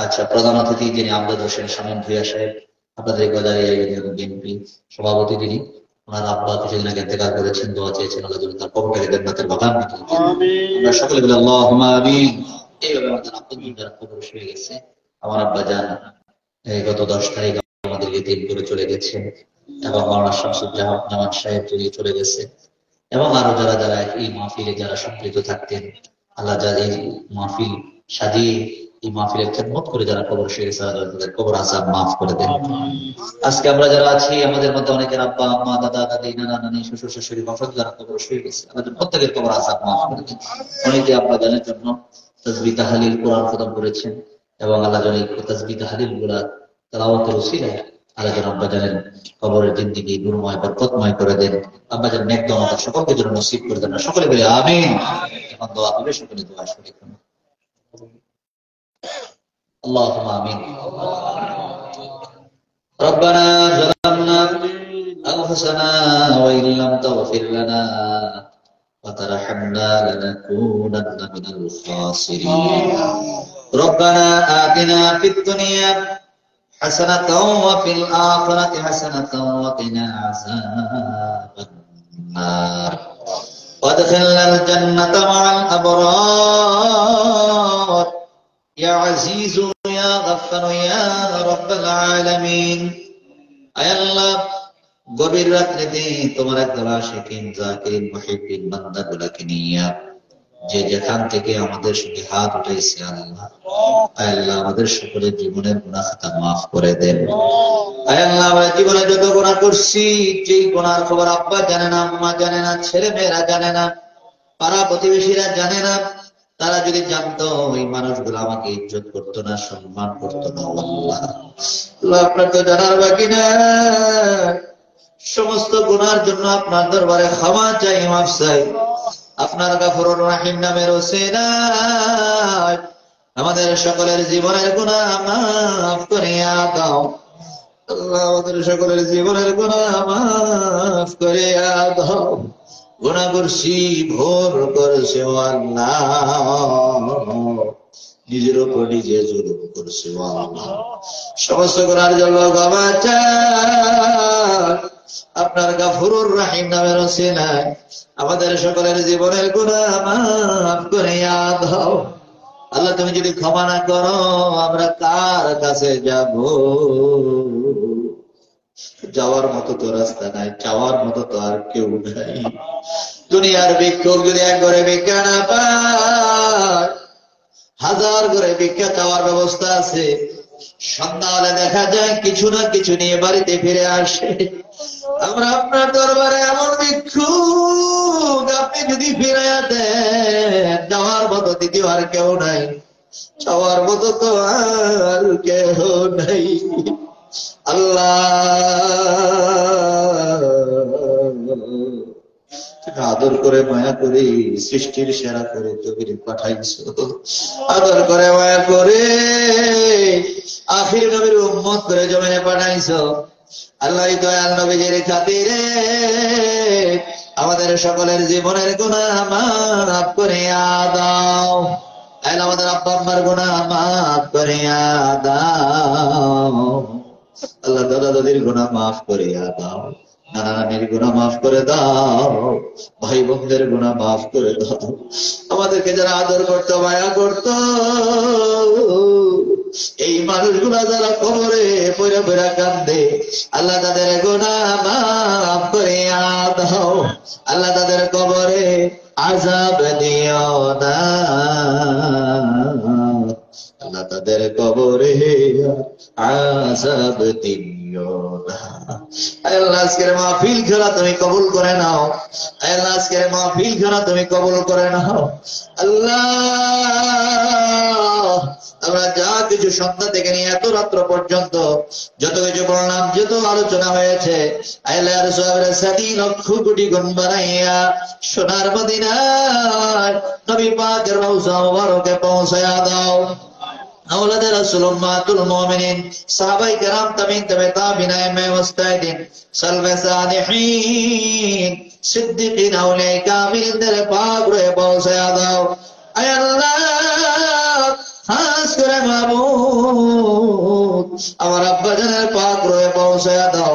আচ্ছা, প্রধান অতিথি যিনি আমজাদ হোসেন শামীম ভূঁইয়া সাহেব, আপনাদের গজারিয়া ইউনিয়ন বিএনপি সভাপতি, তিনি ওনার আব্বা কিছুদিন আগে ইন্তেকাল করেছেন, দোয়া চেয়েছেন আল্লাহ যেন তার কবরটাকে জান্নাতের বাগান বানিয়ে দেন। আমরা সকলে বলি আল্লাহুম্মা আমিন। এইভাবে আমাদের আপনজন যারা কবর শুয়ে গেছে, আমার আব্বা জান গত 10 তারিখ আমাদেরকে দিন করে চলে গেছে, এবং মাওলানা শামসুজ্জামান সাহেব যিনি চলে গেছে, এবং আরো যারা যারা এই মাহফিলে যারা সম্পৃক্ত থাকতেন, আল্লাহ যারা এই মাহফিল সাজিয়ে এই মাহফিলের খেদমত করে যারা কবর শুয়ে গেছে, আল্লাহ তাদের কবর আযাব মাফ করে দেন। আজকে আমরা যারা আছি, আমাদের মধ্যে অনেকের আব্বা আম্মা, দাদা দাদি, নানা নানি, শ্বশুর শাশুড়ি, বংশধর যারা কবর শুয়ে গেছে, আল্লাহ প্রত্যেকের কবর আযাব মাফ করে দেন। অনেকে আব্বা জানের জন্য তাসবিহ তাহলিল কোরআন খতম করেছেন, এবং আল্লাহ যেন এই তাসবিহ তাহলিল গুলা তেলাওয়াতের উসিলায় আল্লাহ যেন আব্বা জানের কবরের জিন্দেগি নূরময় বরকতময় করে দেন। আব্বা যেন নেক দমতা সকলকে যেন নসিব করে দেন। সকলে বলি আমিন। এখন দোয়া হবে, সকলে দোয়া শুনে اللهم آمين. ربنا ظلمنا أنفسنا وإن لم تغفر لنا وترحمنا لنكونن من الخاسرين. ربنا آتنا في الدنيا حسنة وفي الآخرة حسنة وقنا عذاب النار وادخلنا الجنة مع الأبرار يا عزيز يا غفار يا رب العالمين. আয় আল্লাহ, গভীর রাত্রিতে তোমার একদল আশিকিন, জাকিরিন, মুহিব্বিন বান্দাগুলোকে নিয়ে যে যেখান থেকে আমাদের সঙ্গে হাত উঠাইছে, আল্লাহ আয় আল্লাহ আমাদের সকলের জীবনের গুনাহ খাতা মাফ করে দেন। আয় আল্লাহ, আমরা জীবনে যত গুনাহ করছি, যেই গুনার খবর আব্বা জানে না, আম্মা জানে না, ছেলে মেয়েরা জানে না, পাড়া প্রতিবেশীরা জানে না, তারা যদি জানতো ওই মানুষগুলো আমাকে ইজ্জত করতো না, সম্মান করতো না। আল্লাহ আপনার তো জানার বাকি না। সমস্ত গুনার জন্য আপনার দরবারে ক্ষমা চাই, মাফ চাই। আপনার গফুরুর রহিম নামের ওসিলায় আমাদের সকলের জীবনের গুনাহ মাফ করিয়া দাও। আল্লাহ আমাদের সকলের জীবনের গুনাহ মাফ করিয়া দাও। গুনাহ করছি, ভুল করছি আল্লাহ, নিজের উপর নিজে জুলুম করছি আল্লাহ। সমস্ত গুনার জন্য ক্ষমা চাই। আপনার গফুরুর রহিম নামের ওসিলায় আমাদের সকলের জীবনের গুনাহ মাফ করিয়া দাও। আল্লাহ তুমি যদি ক্ষমা না করো, আমরা কার কাছে যাব? যাওয়ার মতো তো রাস্তা নাই, চাওয়ার মতো তো আর কেউ নাই। দুনিয়ার ভিক্ষুক যদি এক ঘরে ভিক্ষা না পায়, 1000 ঘরে ভিক্ষা চাওয়ার ব্যবস্থা আছে। সন্ধ্যা হলে দেখা যায় কিছু না কিছু নিয়ে বাড়িতে ফিরে আসে। আমরা আপনার দরবারে এমন ভিক্ষুক, আপনি যদি ফিরাইয়া দেন, যাওয়ার মতো দ্বিতীয় আর কেউ নাই, চাওয়ার মতো তো আর কেউ নাই। আল্লাহ আদর করে মায়া করে সৃষ্টির সেরা করে জমিনে পাঠাইছো, আদর করে মায়া করে আখির নবীর উম্মত করে জমিনে পাঠাইছো। আল্লাহ দয়াল নবীজির খাতিরে আমাদের সকলের জীবনের গুনাহ মাফ করিয়া দাও। আমাদের আব্বা আম্মার গুনাহ মাফ করিয়া দাও। আল্লাহ দাদা দাদির গুনাহ মাফ করিয়া দাও, নানা নানির গুনাহ মাফ করে দাও, ভাই বোনদের গুনাহ মাফ করে দাও। আমাদেরকে যারা আদর করতো মায়া করতো এই মানুষগুলা যারা কবরে পড়ে পড়ে কান্দে, আল্লাহ তাদের গুনাহ মাফ করিয়া দাও। আল্লাহ তাদের কবরে আযাব দিও না, আল্লাহ তাদের কবরে আযাব দিও না। আল্লাহ আজকের মাহফিল খেলা তুমি কবুল করে নাও। আল্লাহ আজকের মাহফিল খেলা তুমি কবুল করে নাও। আল্লাহ আমরা যা কিছু সন্ধ্যা থেকে নিয়ে এত রাত্র পর্যন্ত যত কিছু বললাম, যত আলোচনা হয়েছে, আল্লাহর সওয়াবের সাথী লক্ষ কোটি গুণ বাড়াইয়া সোনার মদিনায় নবী পাকের রওজা মুবারকে পৌঁছায়া দাও। أولاد رسول أمة المؤمنين صحابة کرام تمين تابعين أئمة مجتهدين سلف صالحين صديقين أولياء كاملين در پاک روح پہنچایا দাও। اے اللہ খাস করে মাবুদ আমার আব্বা জানের পাক রয়ে পৌঁছায়া দাও।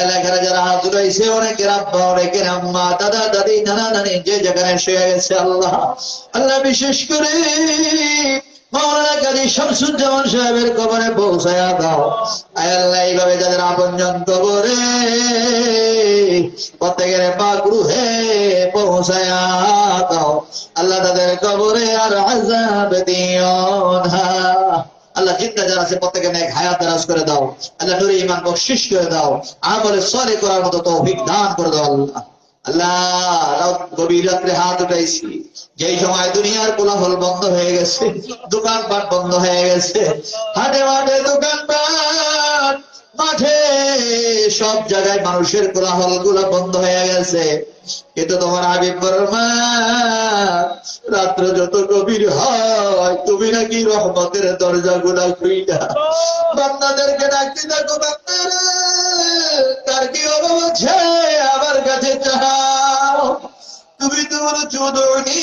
এলাকার যারা হাত উঠাইছে অনেকের আব্বা অনেকের আম্মা দাদা দাদি নানা নানি যে যেখানে শুয়ে গেছে আল্লাহ, আল্লাহ বিশেষ করে মাওলানা কাজী শামসুজ্জামান সাহেবের কবরে পৌঁছায়া দাও। আল্লাহ এইভাবে যাদের আপনজন কবরে প্রত্যেকের পাক রুহে পৌঁছায়া দাও। আল্লাহ তাদের কবরে আর আযাব দিও না। আল্লাহ জিন্দা যারা আছে প্রত্যেকে নেক হায়াত দারাজ করে দাও। আল্লাহ নূরে ঈমান বখশিশ করে দাও। আমলে সালেহ করার মতো তৌফিক দান করে দাও। আল্লাহ আল্লাহ গভীর রাত্রে হাত উঠাইছি, যেই সময় দুনিয়ার কোলাহল বন্ধ হয়ে গেছে, দোকানপাট বন্ধ হয়ে গেছে, হাটে মাঠে দোকানপাট মাঠে সব জায়গায় মানুষের কোলাহল গুলা বন্ধ হয়ে গেছে, কিন্তু তোমার হাবিব ফরমান রাত্র যত গভীর হয় তুমি নাকি রহমতের দরজা গুলা খুইলা বান্দাদেরকে ডাকতে থাকো, বান্দারা তার কি অভাব আছে আমার কাছে চাও। তুমি তো বলো চুদুনি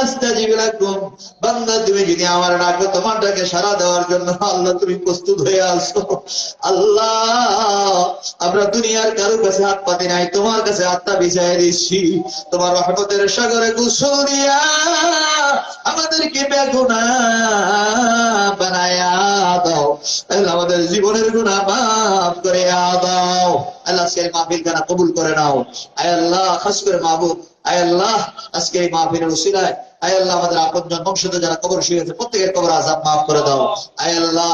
আস্তাজিব লাকুম, বান্দা তুমি যদি আমার ডাকো তোমার ডাকে সাড়া দেওয়ার জন্য আল্লাহ তুমি প্রস্তুত হয়ে আসো। আল্লাহ আমরা দুনিয়ার কারো কাছে হাত পাতি নাই, তোমার কাছে হাতটা বিছাই দিচ্ছি। তোমার রহমতের সাগরে গোসল দিয়া আমাদেরকে বেগুনাহ বানায়া দাও। আল্লাহ আমাদের জীবনের গুনাহ মাফ করে দাও। আল্লাহ সেই মাহফিল খানা কবুল করে নাও। আয় আল্লাহ খাস করে মাহবুব, আয় আল্লাহ আজকে এই মাহফিলের উসিলায় আয় আল্লাহ আমাদের আপনজন বংশধর যারা কবর শুয়ে আছে প্রত্যেকের কবর আযাব মাফ করে দাও। আয় আল্লাহ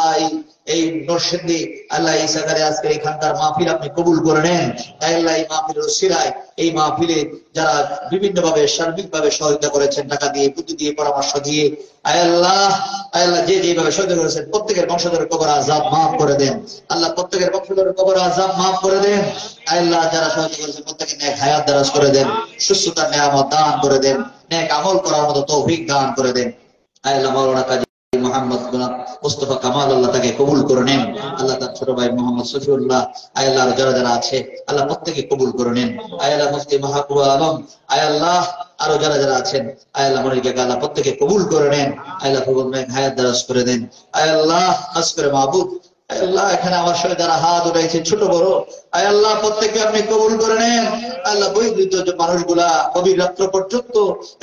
এই নরসিংদী আল্লাহ এই জায়গায় আজকে এখানকার মাহফিল আপনি কবুল করে নেন। আয় আল্লাহ এই মাহফিলের উসিলায় এই মাহফিলে যারা বিভিন্ন ভাবে সার্বিক ভাবে সহায়তা করেছেন, টাকা দিয়ে, বুদ্ধি দিয়ে, পরামর্শ দিয়ে, আয় আল্লাহ যে যেভাবে সহায়তা করেছেন প্রত্যেকের বংশধরের কবর আযাব মাফ করে দেন। আল্লাহ প্রত্যেকের বংশধরের কবর আযাব মাফ করে দেন। আয় আল্লাহ যারা সহায়তা করেছেন প্রত্যেকে নেক হায়াত দারাজ করে দেন, সুস্থতার নিয়ামত দান করে দেন, নেক আমল করার মতো তৌফিক দান করে দেন। আয় আল্লাহ মাওলানা কাজী মোহাম্মদ মুস্তাফা কামাল আল্লাহ তাকে কবুল করে নেন। আল্লাহ তার ছোট ভাই মোহাম্মদ সফিউল্লাহ আয় আল্লাহ যারা যারা আছে আল্লাহ প্রত্যেকে কবুল করে নেন। আয় আল্লাহ মুফতি মাহবুব আলম আয় আল্লাহ আরো যারা যারা আছেন আয় আল্লাহ মনিরকে আল্লাহ প্রত্যেকে কবুল করে নেন। আয় আল্লাহ কবুল নেক হায়াত দারাজ করে দেন। আয় আল্লাহ খাস করে মাহবুব আয় আল্লাহ এখানে আমার সাথে যারা হাত উঠাইছে ছোট বড় আয় আল্লাহ প্রত্যেককে আপনি কবুল করে নেন। আল্লাহ বৈদ্যুত যে মানুষগুলা গভীর রাত্র পর্যন্ত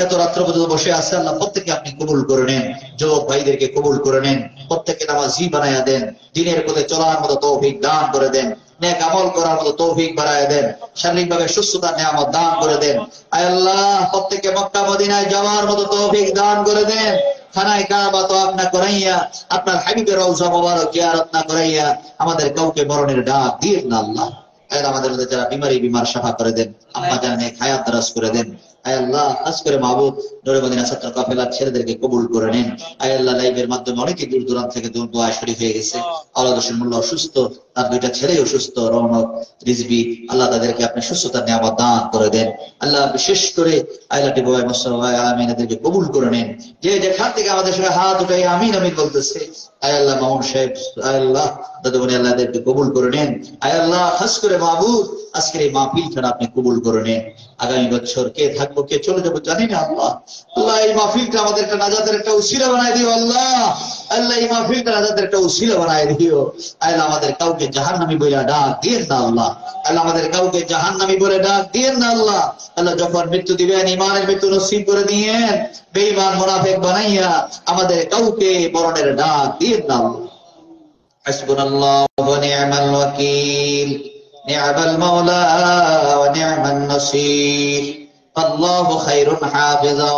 এত রাত্র পর্যন্ত বসে আছে আল্লাহ প্রত্যেকে আপনি কবুল করে নেন। যুবক ভাইদেরকে কবুল করে নেন, প্রত্যেককে নামাজি বানায়া দেন, দ্বীনের পথে চলার মতো তৌফিক দান করে দেন, নেক আমল করার মতো তৌফিক বাড়ায় দেন, শারীরিকভাবে সুস্থতার নিয়ামত দান করে দেন। আয় আল্লাহ প্রত্যেককে মক্কা মদিনায় যাওয়ার মতো তৌফিক দান করে দেন। খানায় কাবা তওয়াফ না করাইয়া আপনার হাবিবের রওজা মোবারক জিয়ারত না করাইয়া আমাদের কাউকে মরণের ডাক দিয়েন না আল্লাহ। আমাদের মধ্যে যারা বিমার শাফা করে দেন, আম্মা জান নেক হায়াত দারাজ করে দেন। আয় আল্লাহ খাস করে মাহবুব নূরে মদিনা ছাত্র কাফেলার ছেলেদেরকে কবুল করে নেন। আয় আল্লাহ, লাইভের মাধ্যমে অনেকে দূর দূরান্ত থেকে দোয়া শরীফ হয়ে গেছে। আওলাদ হোসেন মোল্লা অসুস্থ, তার দুইটা ছেলেই অসুস্থ, রৌনক, রিজবি, আল্লাহ তাদেরকে আপনি সুস্থতার নিয়ামত দান করে দেন। আল্লাহ বিশেষ করে আইলা টিপু ভাই, মোস্তফা ভাই, আমিন, এদেরকে কবুল করে নেন। যে যেখান থেকে আমাদের সঙ্গে হাত উঠাই আমিন আমিন বলতেছে, আয় আল্লাহ মামুন সাহেব, আয় আল্লাহ দাদুমণি, আল্লাহ এদেরকে কবুল করে নেন। আয় আল্লাহ খাস করে মাহবুব আজকের এই মাহফিলটা আপনি কবুল করে নেন। আগামী বছর কে থাকবো কে চলে যাবো জানি না আল্লাহ। আল্লাহ এই মাহফিলটা আমাদের একটা নাজাতের একটা উসিলা বানাই দিও আল্লাহ। আল্লাহ এই মাহফিলটা নাজাতের একটা উসিলা বানাই দিও। আল্লাহ আমাদের কাউকে জাহান্নামী বলে ডাক দিয়েন না আল্লাহ। আল্লাহ আমাদের কাউকে জাহান্নামী বলে ডাক দিয়েন না আল্লাহ। আল্লাহ যখন মৃত্যু দিবেন ইমানের মৃত্যু নসিব করে দিয়েন, বেঈমান মুনাফিক বানাইয়া আমাদের কাউকে মরণের ডাক দিয়েন না আল্লাহ। হাসবুনাল্লাহু ওয়া নি'মাল ওয়াকিল, নি'মাল মাওলা ওয়া নি'মান নাসির। আল্লাহু খায়রুন হাফিজা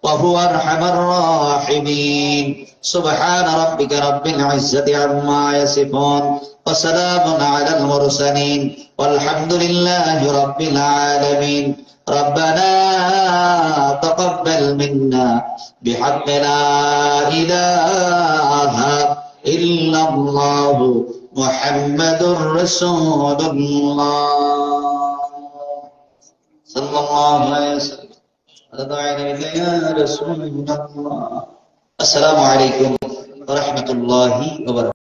ওয়া হুয়া আরহামার রাহিমিন। সুবহান রাব্বিকা রাব্বিল ইজ্জাতি আম্মা ইয়াসিফুন ওয়া সালামুন আলাল মুরসালিন ওয়ালহামদুলিল্লাহি রাব্বিল আলামিন। ربنا تقبل منا بحق لا إله إلا الله محمد رسول الله صلى الله عليه وسلم. يا رسول الله. السلام عليكم ورحمة الله وبركاته.